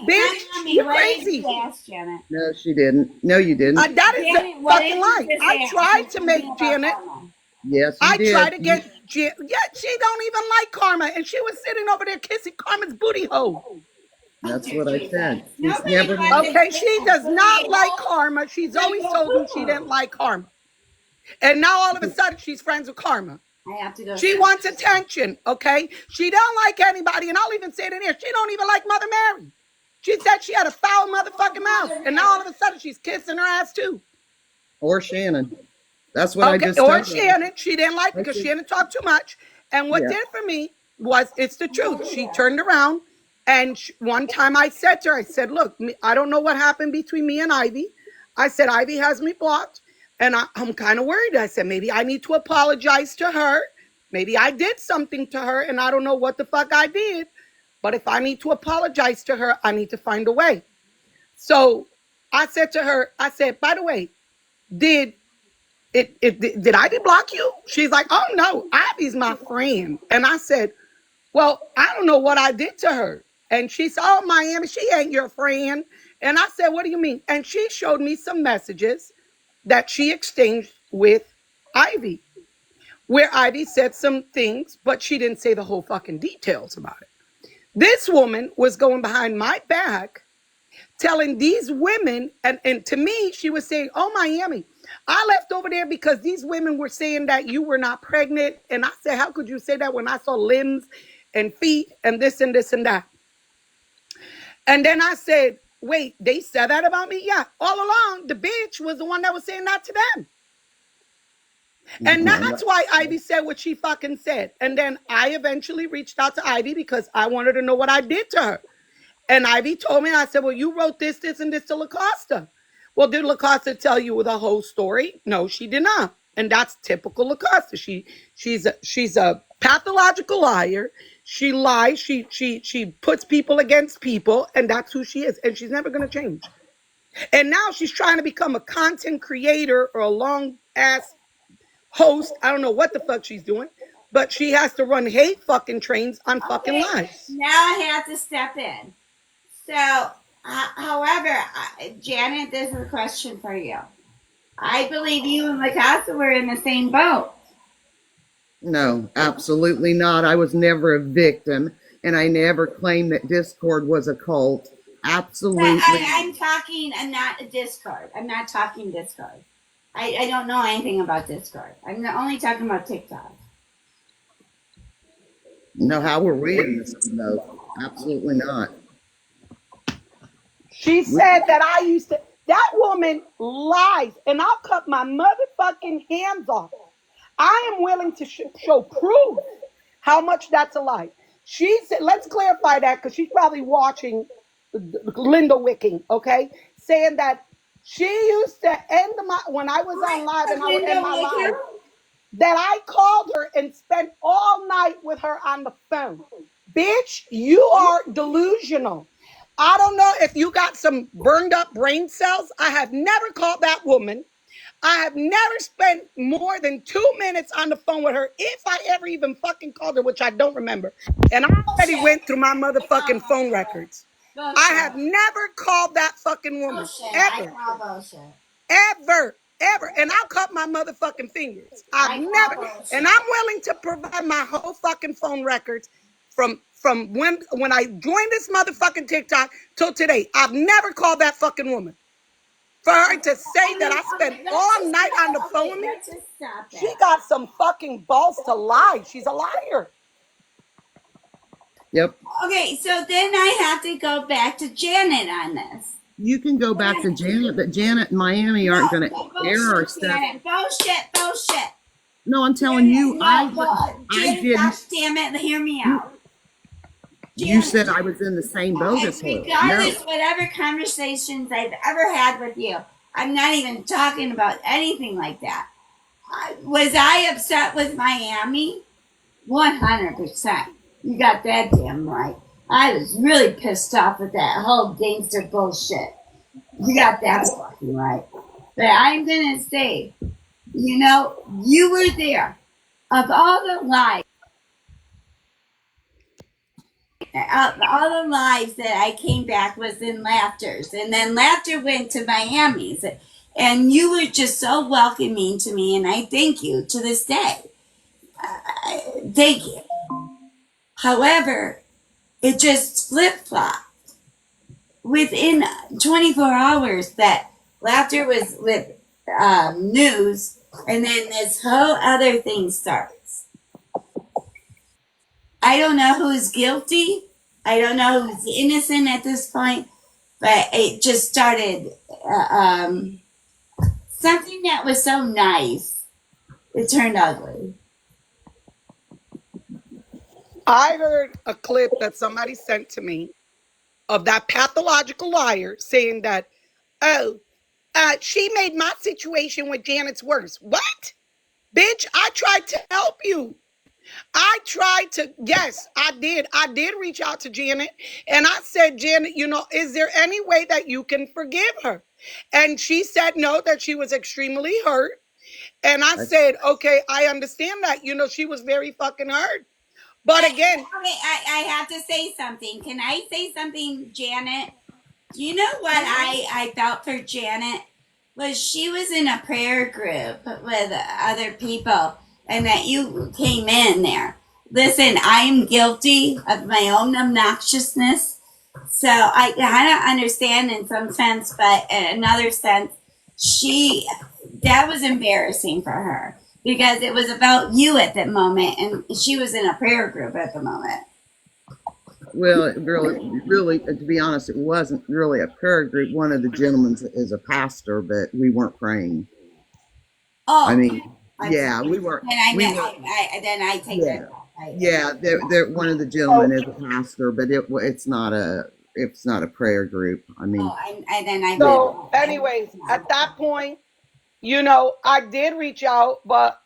Bitch, you're
What did
crazy.
you ask, Janet?
No, she didn't. No, you didn't.
That is the
Janet, what
fucking
did you
lie.
just
I
ask?
tried
Just
to
tell me
make
about
Janet.
Karma.
Yes, you
I
did.
tried to get Janet. Yeah, she don't even like Karma, and she was sitting over there kissing Karma's booty hole.
That's what I said. She's
Nobody
never.
wants to
Okay,
kiss
she
a
does
booty
not like
hole.
Karma. She's
Like
always
a
told me she
poo-poo.
didn't like Karma, and now all of a sudden she's friends with Karma.
I have to go.
She wants attention, okay? She don't like anybody, and I'll even say it in here. She don't even like Mother Mary. She said she had a foul motherfucking mouth, and now all of a sudden she's kissing her ass too.
Or Shannon. That's what I
Okay,
just
or
told her.
Shannon, she didn't like
I
because
said,
Shannon talked too much. And what
yeah.
did it for me was, it's the truth. She turned around, and one time I said to her, I said, look, I don't know what happened between me and Ivy. I said, Ivy has me blocked, and I'm kind of worried. I said, maybe I need to apologize to her. Maybe I did something to her, and I don't know what the fuck I did. But if I need to apologize to her, I need to find a way. So I said to her, I said, by the way, did I block you? She's like, oh no, Ivy's my friend. And I said, well, I don't know what I did to her. And she said, oh, Miami, she ain't your friend. And I said, what do you mean? And she showed me some messages that she exchanged with Ivy, where Ivy said some things, but she didn't say the whole fucking details about it. This woman was going behind my back, telling these women, and to me, she was saying, oh, Miami, I left over there because these women were saying that you were not pregnant. And I said, how could you say that when I saw limbs and feet and this and this and that? And then I said, wait, they said that about me? Yeah, all along, the bitch was the one that was saying that to them. And that's why Ivy said what she fucking said. And then I eventually reached out to Ivy because I wanted to know what I did to her. And Ivy told me, I said, well, you wrote this, and this to LaCosta. Well, did LaCosta tell you the whole story? No, she did not. And that's typical LaCosta. She's a pathological liar. She lies. She puts people against people, and that's who she is. And she's never going to change. And now she's trying to become a content creator or a long ass host. I don't know what the fuck she's doing, but she has to run hate fucking trains on fucking lies.
Now I have to step in. So, however, Janet, this is a question for you. I believe you and LaCosta were in the same boat.
No, absolutely not. I was never a victim, and I never claimed that Discord was a cult. Absolutely.
I'm talking not a Discord. I'm not talking Discord. I don't know anything about Discord. I'm only talking about TikTok.
No, how were we in this? No, absolutely not.
She said that I used to. That woman lies, and I'll cut my motherfucking hands off. I am willing to show proof how much that's a lie. She said, let's clarify that because she's probably watching Linda Wicking, okay? Saying that she used to end when I was on live and I would end my live, that I called her and spent all night with her on the phone. Bitch, you are delusional. I don't know if you got some burned up brain cells. I have never called that woman. I have never spent more than 2 minutes on the phone with her, if I ever even fucking called her, which I don't remember. And I already went through my motherfucking phone records. I have never called that fucking woman. Ever. Ever. And I'll cut my motherfucking fingers. I've never. And I'm willing to provide my whole fucking phone records from when I joined this motherfucking TikTok till today. I've never called that fucking woman. For her to say that I spent all night on the phone with me, she got some fucking balls to lie. She's a liar.
Yep.
Okay, so then I have to go back to Janet on this.
You can go back to Janet, but Janet and Miami aren't going to air our stuff.
Bullshit.
No, I'm telling you, I didn't.
Gosh damn it, hear me out.
You said I was in the same boat as her.
Regardless, whatever conversations I've ever had with you, I'm not even talking about anything like that. Was I upset with Miami? 100%. You got that damn right. I was really pissed off with that whole gangster bullshit. You got that fucking right. But I'm gonna say, You were there. Of all the lives, that I came back was in Laughter's, and then Laughter went to Miami's, and you were just so welcoming to me, and I thank you to this day. Thank you. However, it just flip flopped within 24 hours that Laughter was with news, and then this whole other thing starts. I don't know who's guilty. I don't know who's innocent at this point, but it just started something that was so nice. It turned ugly.
I heard a clip that somebody sent to me of that pathological liar saying that, oh, she made my situation with Janet's worse. What? Bitch, I tried to help you. Yes, I did. I did reach out to Janet and I said, Janet, is there any way that you can forgive her? And she said no, that she was extremely hurt. And I said, okay, I understand that. She was very fucking hurt. But again,
I have to say something. Can I say something, Janet? Do you know what I felt for Janet? Was she was in a prayer group with other people, and that you came in there. Listen, I'm guilty of my own obnoxiousness. So I don't understand in some sense, but in another sense, that was embarrassing for her because it was about you at that moment, and she was in a prayer group at the moment.
Well, really, to be honest, it wasn't really a prayer group. One of the gentlemen is a pastor, but we weren't praying.
Oh,
I mean,
I'm
yeah,
sorry.
we weren't.
Then I take
Yeah,
that back.
yeah. One of the gentlemen is a pastor, but it's not a prayer group. I mean,
so anyways, at that point, I did reach out, but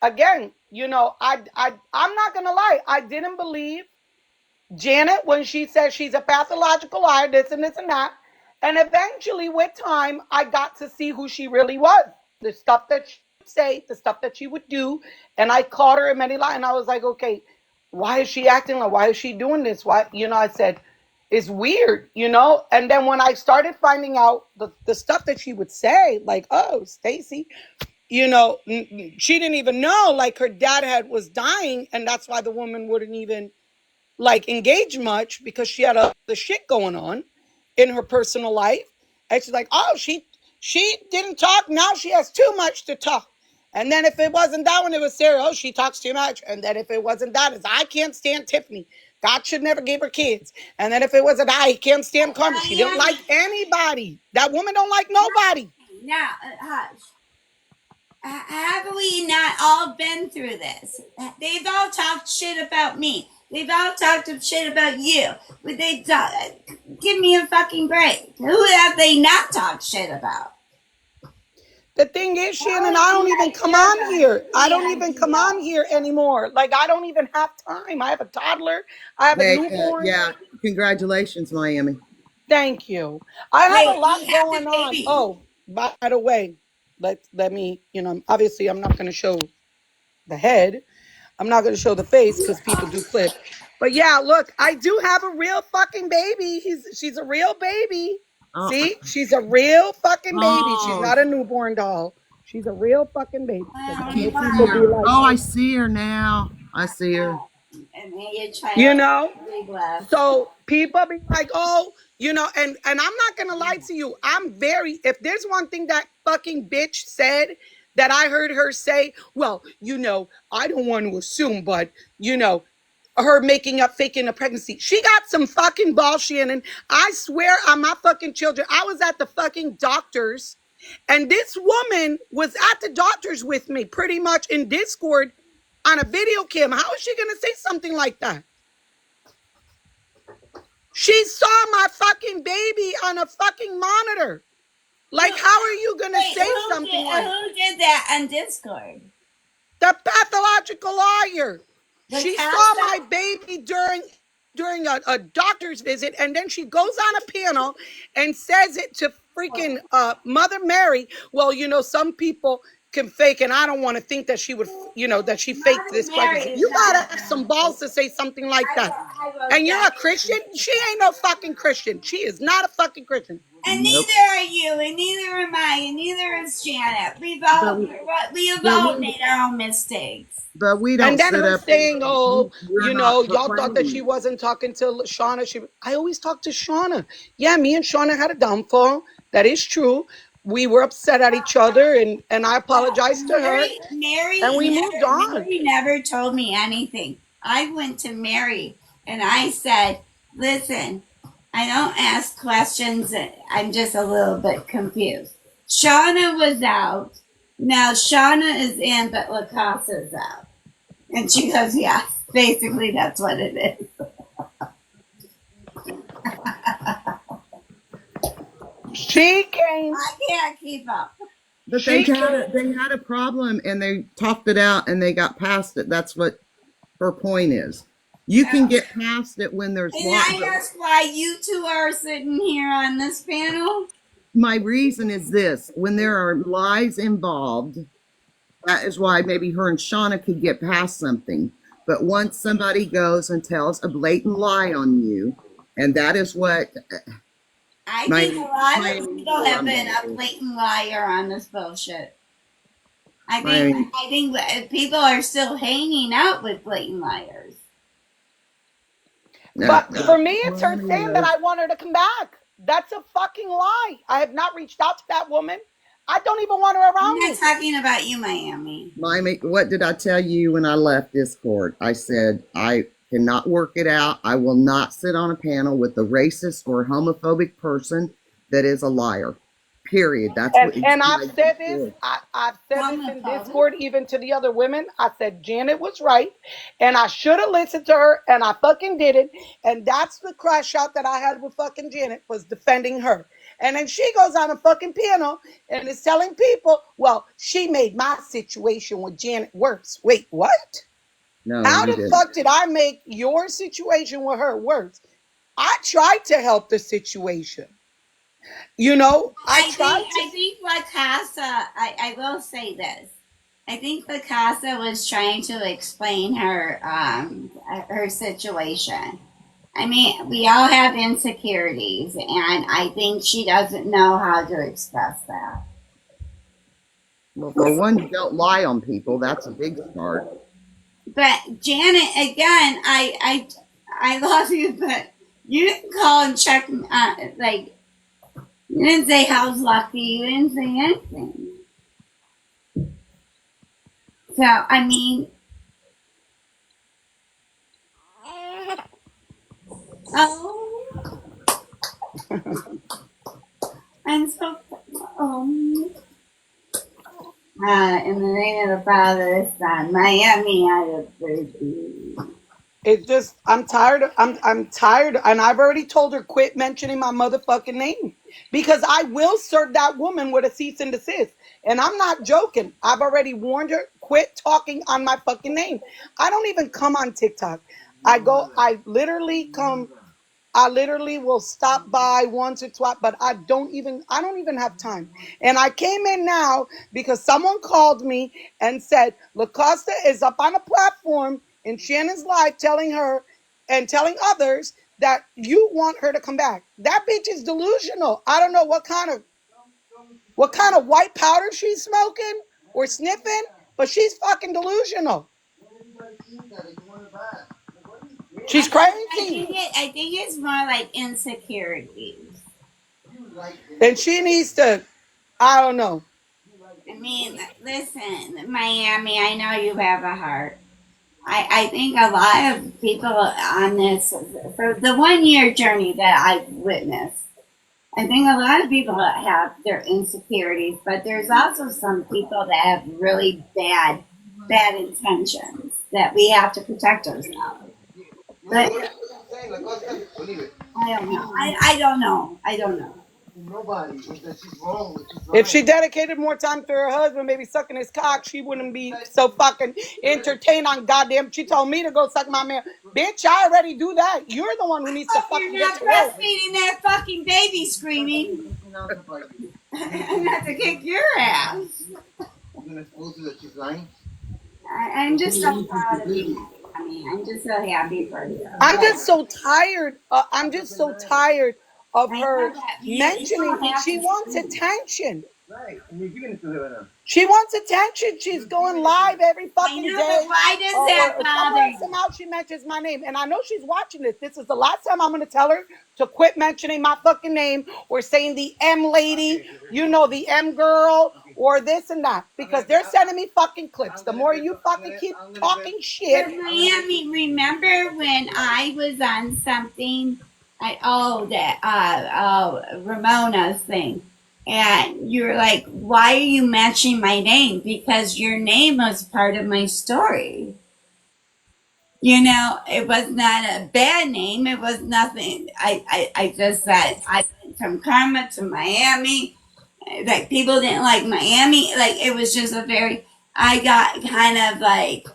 again, I'm not gonna lie, I didn't believe Janet when she said she's a pathological liar, this and this and that. And eventually, with time, I got to see who she really was. The stuff that she would say, the stuff that she would do. And I caught her in many lies. And I was like, okay, why is she acting like, why is she doing this? Why, I said, it's weird, And then when I started finding out the stuff that she would say, like, oh, Stacy, she didn't even know, like, her dad was dying. And that's why the woman wouldn't even like engage much because she had other shit going on in her personal life. And she's like, oh, she didn't talk. Now she has too much to talk. And then if it wasn't that one, it was Sarah. Oh, she talks too much. And then if it wasn't that, it's I can't stand Tiffany. God should never give her kids. And then if it wasn't I can't stand Carmen. She didn't like anybody. That woman don't like nobody.
Now, hush. Have we not all been through this? They've all talked shit about me. They've all talked shit about you. Give me a fucking break. Who have they not talked shit about?
The thing is, Shannon, I don't even come on here. I don't even come on here anymore. Like, I don't even have time. I have a toddler. I have a newborn.
yeah. Congratulations, Miami.
Thank you. I have a lot going on. Oh, by the way, let me, obviously I'm not going to show the head. I'm not going to show the face because people do clip. But yeah, look, I do have a real fucking baby. She's a real baby. Oh. See, she's a real fucking baby. She's not a newborn doll. She's a real fucking baby.
I see her now. I see her.
So people be like, oh, and I'm not gonna lie to you. If there's one thing that fucking bitch said that I heard her say, well, I don't want to assume, but her faking a pregnancy. She got some fucking bullshit. And I swear on my fucking children, I was at the fucking doctor's and this woman was at the doctor's with me pretty much in Discord on a video cam. How is she going to say something like that? She saw my fucking baby on a fucking monitor. Like, how are you going to say something like that?
Who did that on Discord?
The pathological liar. She saw my baby during a doctor's visit, and then she goes on a panel and says it to freaking Mother Mary. Well, some people can fake, and I don't want to think that she would, that she faked this pregnancy. You gotta have some balls to say something like that. And you're a Christian? She ain't no fucking Christian. She is not a fucking Christian.
And
Nope.
neither are you, and neither am I, and neither is Janet. We've all made our own mistakes.
But we don't
And then
sit
her
up.
saying, "Oh,
We're not
y'all thought that she
proclaiming.
wasn't talking to Shauna." I always talk to Shauna. Yeah, me and Shauna had a downfall. That is true. We were upset at each other, and I apologized to her, and we moved on.
Mary never told me anything. I went to Mary and I said, "Listen, I don't ask questions. I'm just a little bit confused. Shauna was out. Now Shauna is in, but LaCasa's out." And she goes, "Yeah, basically that's what it is."
She came.
I can't keep up.
But they had a problem and they talked it out and they got past it. That's what her point is. You can get past it when there's
And I ask why you two are sitting here on this panel.
My reason is this: when there are lies involved, that is why maybe her and Shauna could get past something. But once somebody goes and tells a blatant lie on you, and that is what
I think a lot of people have been a blatant liar on this bullshit. I think people are still hanging out with blatant liars.
But for me, it's her saying that I want her to come back. That's a fucking lie. I have not reached out to that woman. I don't even want her around me.
I'm not talking about you, Miami.
What did I tell you when I left Discord? I said, I cannot work it out. I will not sit on a panel with a racist or homophobic person that is a liar. Period. That's
and I've said this. I've said this in Discord, even to the other women. I said Janet was right, and I should have listened to her, and I fucking didn't. And that's the crash out that I had with fucking Janet, was defending her. And then she goes on a fucking panel and is telling people, "Well, she made my situation with Janet worse." Wait, what?
No.
How the fuck did I make your situation with her worse? I tried to help the situation. I
think La Casa, I will say this. I think La Casa was trying to explain her situation. I mean, we all have insecurities, and I think she doesn't know how to express that.
Well, for one, you don't lie on people. That's a big start.
But Janet, again, I love you, but you didn't call and check, you didn't say how's lucky. You didn't say anything. So, I mean, I'm so, in the name of the Father, the Son, Miami, I have baby.
It's just, I'm tired, and I've already told her, quit mentioning my motherfucking name, because I will serve that woman with a cease and desist, and I'm not joking. I've already warned her, quit talking on my fucking name. I don't even come on TikTok. I literally will stop by once or twice, but I don't even have time. And I came in now because someone called me and said, LaCosta is up on a platform in Shannon's live telling her and telling others that you want her to come back. That bitch is delusional. I don't know what kind of white powder she's smoking or sniffing, but she's fucking delusional. She's crazy.
I think it's more like insecurities.
And she needs to, I don't know.
I mean, listen, Miami, I know you have a heart. I think a lot of people on this, for the 1 year journey that I've witnessed, I think a lot of people have their insecurities, but there's also some people that have really bad intentions that we have to protect ourselves. But I don't know.
If she dedicated more time to her husband, maybe sucking his cock, she wouldn't be so fucking entertained on goddamn. She told me to go suck my man. Bitch, I already do that. You're the one who needs to fucking
get to work. You're not breastfeeding that fucking baby screaming. I'm not to kick your ass. I'm just so proud of you. I mean, I'm just so happy for you.
I'm just so tired. I'm just so tired of
I
her
know that you
mentioning
don't
me.
have
She
to
wants
speak.
attention. She wants attention. She's going live every
I
fucking
know, but
day.
why does that bother
Somewhere,
you?
somehow she mentions my name. And I know she's watching this. This is the last time I'm going to tell her to quit mentioning my fucking name or saying the M lady, you know, the M girl or this and that. Because they're sending me fucking clips. The more you fucking keep talking shit.
But Miami, remember when I was on something? Ramona's thing, and you were like, "Why are you mentioning my name?" Because your name was part of my story. You know, it was not a bad name. It was nothing. I just said I went from Karma to Miami. Like people didn't like Miami. Like it was just a very. I got kind of like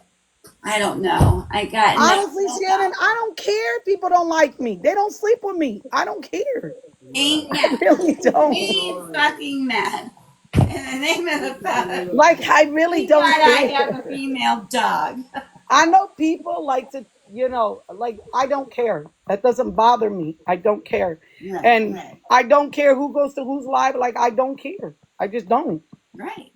I don't know. I got
Honestly,
no
Shannon, I don't care if people don't like me. They don't sleep with me. I don't care.
ain't
I
mad.
really don't.
Ain't fucking mad. In the name of the father.
Like, I really
Thank God
don't
I have a
care.
female dog.
I know people like to, you know, like, I don't care. That doesn't bother me. I don't care.
Right,
And I don't care who goes to whose live. Like, I don't care. I just don't.
right.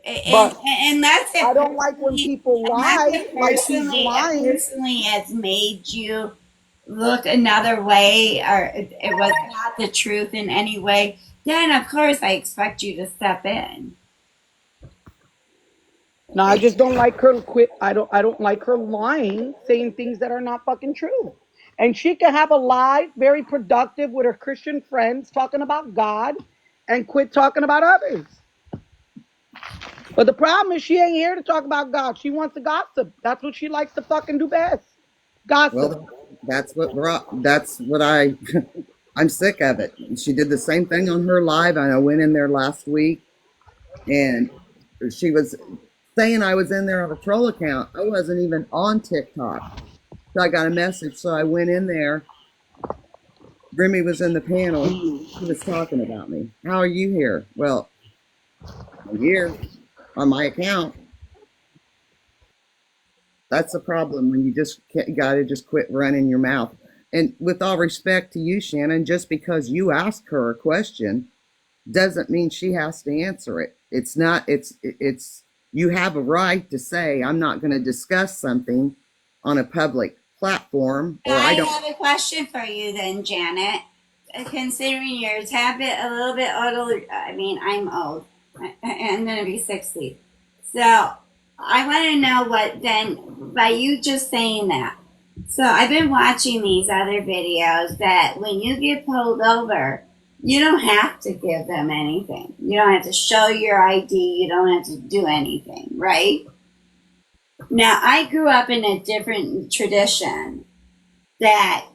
But
Unless
I don't like when people lie, like she's
it
lying.
personally has made you look another way, or it was not the truth in any way, then of course I expect you to step in.
No, I just don't like her quit. I don't like her lying, saying things that are not fucking true. And she can have a live, very productive with her Christian friends talking about God and quit talking about others. But the problem is she ain't here to talk about God. She wants to gossip. That's what she likes to fucking do best. Gossip.
Well, that's what I'm sick of it. She did the same thing on her live, and I went in there last week, and she was saying I was in there on a troll account. I wasn't even on TikTok. So I got a message. So I went in there. Grimmy was in the panel. He was talking about me. How are you here? Well, I'm here on my account. That's the problem when you just got to just quit running your mouth. And with all respect to you, Shannon, just because you ask her a question doesn't mean she has to answer it. It's not, it's, you have a right to say, I'm not going to discuss something on a public platform, or
I
I don't.
have a question for you then, Janet. Considering you're a tad bit a little bit older, I mean I'm old. I'm gonna be 60. So I want to know what then by you just saying that. So I've been watching these other videos that when you get pulled over, you don't have to give them anything. You don't have to show your ID. You don't have to do anything, right? Now I grew up in a different tradition that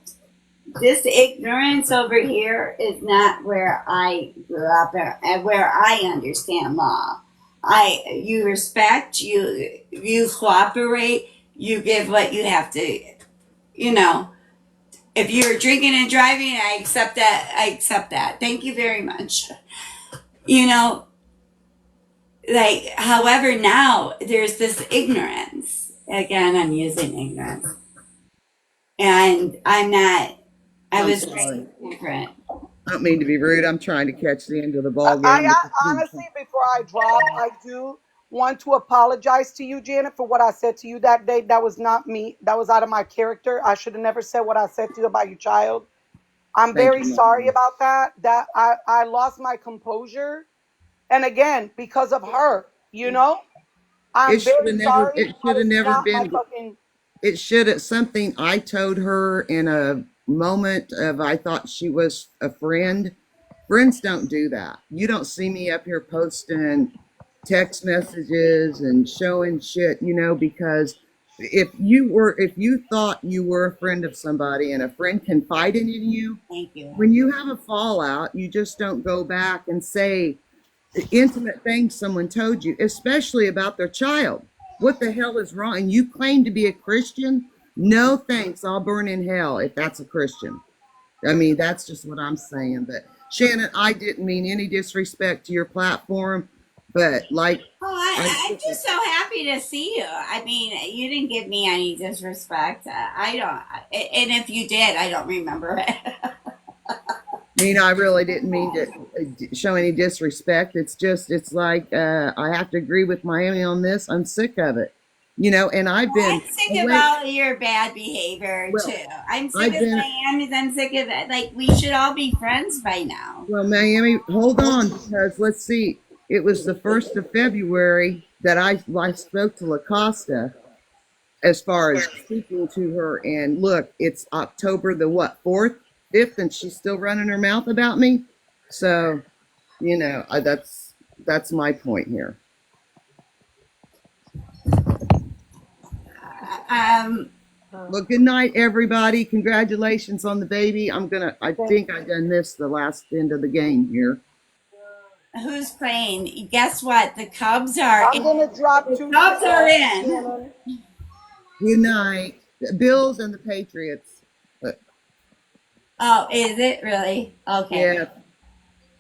this ignorance over here is not where I grew up and where I understand law. You respect, you cooperate, you give what you have to, you know. If you're drinking and driving, I accept that. I accept that. Thank you very much. You know, like, however, now there's this ignorance. Again, I'm using ignorance. And I'm not, I
I'm
was
sorry.
raised different.
I don't mean to be rude. I'm trying to catch the end of the ball game.
I honestly, before I drop, I do want to apologize to you, Janet, for what I said to you that day. That was not me. That was out of my character. I should have never said what I said to you about your child. I'm
Thank
very
you,
sorry
Mom.
about that. That I lost my composure. And again, because of her, you know,
It
I'm
should
very
have never.
sorry.
It
That
should have
is
never
not my
been.
fucking.
It should have something I told her in a moment of I thought she was a friend. Friends don't do that. You don't see me up here posting text messages and showing shit, because if you thought you were a friend of somebody and a friend confided in you,
Thank you.
when you have a fallout, you just don't go back and say intimate things someone told you, especially about their child. What the hell is wrong? And you claim to be a Christian? No thanks. I'll burn in hell if that's a Christian. I mean, that's just what I'm saying. But Shannon, I didn't mean any disrespect to your platform, but like
I'm just so happy to see you. I mean, you didn't give me any disrespect. I don't, and if you did, I don't remember it.
I really didn't mean to show any disrespect. It's just, it's like I have to agree with Miami on this. I'm sick of it, and I've been
I'm sick of
away.
all your bad behavior
Well,
too. I'm sick
I've
of
been
Miami's. I'm sick of it. Like we should all be friends by now.
well, Miami. Hold on, because let's see. It was the 1st of February that I spoke to La Costa as far as speaking to her. And look, it's October the what, 4th, 5th, and she's still running her mouth about me. So, that's my point here. Well, good night, everybody. Congratulations on the baby. I think I done missed the last end of the game here.
Who's playing? Guess what? The Cubs are.
I'm gonna drop
The
two.
Cubs are in.
Good night. The Bills and the Patriots.
Oh, is it really? Okay.
Yeah.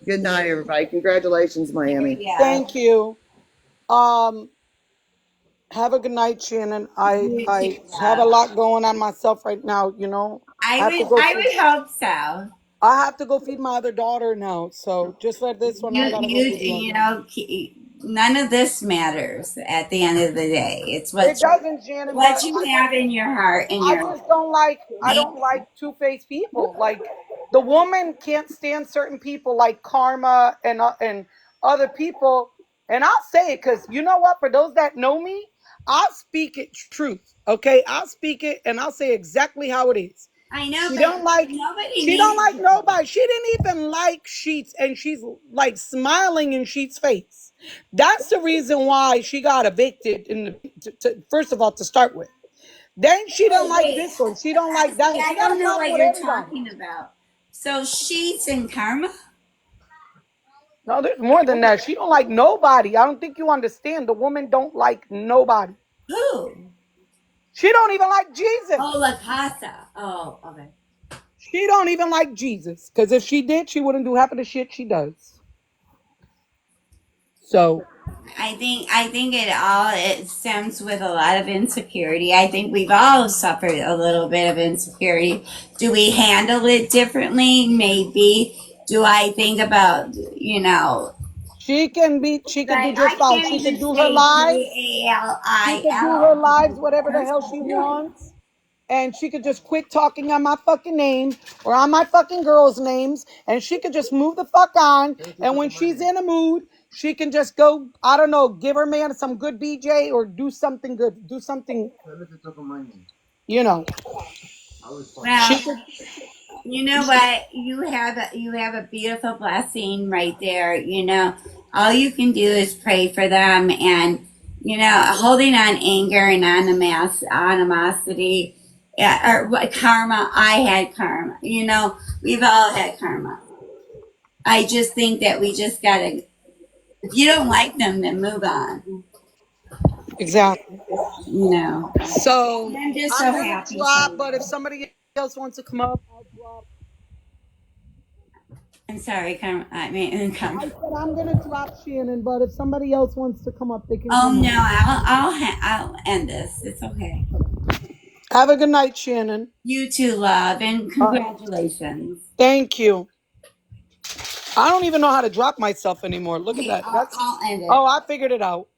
Good night, everybody. Congratulations, Miami.
Yeah.
Thank you. Have a good night, Shannon. I have a lot going on myself right now.
I
have to
would.
go
I
feed,
would hope so.
I have to go feed my other daughter now. So just for this one, I gotta go feed the other.
None of this matters at the end of the day. It's
It doesn't, Shannon,
what
but
you have in your heart and
I
your.
just don't like. I don't like two-faced people. Like the woman can't stand certain people like Karma and other people. And I'll say it because you know what? For those that know me, I'll speak it truth. Okay, I'll speak it and I'll say exactly how it is.
I know,
She
but
don't like.
nobody
She don't
needs.
like nobody. She didn't even like Sheets, and she's like smiling in Sheets' face. That's the reason why she got evicted. First of all, to start with. Then she don't like
Wait,
this one. She don't like that
see,
one.
I
She got a
don't know
problem
what
with
you're
everybody.
talking about. So Sheets and Karma.
No, there's more than that. She don't like nobody. I don't think you understand. The woman don't like nobody.
Who?
She don't even like Jesus.
Oh, La Casa. Oh, okay.
She don't even like Jesus. Because if she did, she wouldn't do half of the shit she does. So
I think it stems with a lot of insecurity. I think we've all suffered a little bit of insecurity. Do we handle it differently? Maybe. Do I think about
she could do
like I
just fine.
can't
She
even
could do her
say
lives. She could do her
JALIL.
lives, whatever the hell she wants. And she could just quit talking on my fucking name or on my fucking girls' names. And she could just move the fuck on. And when she's in a mood, she can just go, I don't know, give her man some good BJ or do something good. Do something, you know. She
Well,
could,
you know what? You have a beautiful blessing right there. All you can do is pray for them, and holding on anger and animosity, yeah, or karma. I had karma. We've all had karma. I just think that we just gotta. If you don't like them, then move on.
exactly.
You know.
So
I'm just
I'm
so
going to
happy for
drop, but if
you.
somebody else wants to come up, I'll drop.
I'm sorry, karma. I mean,
I
karma.
said I'm going to drop Shannon, but if somebody else wants to come up, they can
Oh
come
no,
up.
I'll end this. It's okay.
Have a good night, Shannon.
You too, love, and congratulations.
Thank you. I don't even know how to drop myself anymore. Look at
Okay,
that.
I'll end it.
Oh, I figured it out.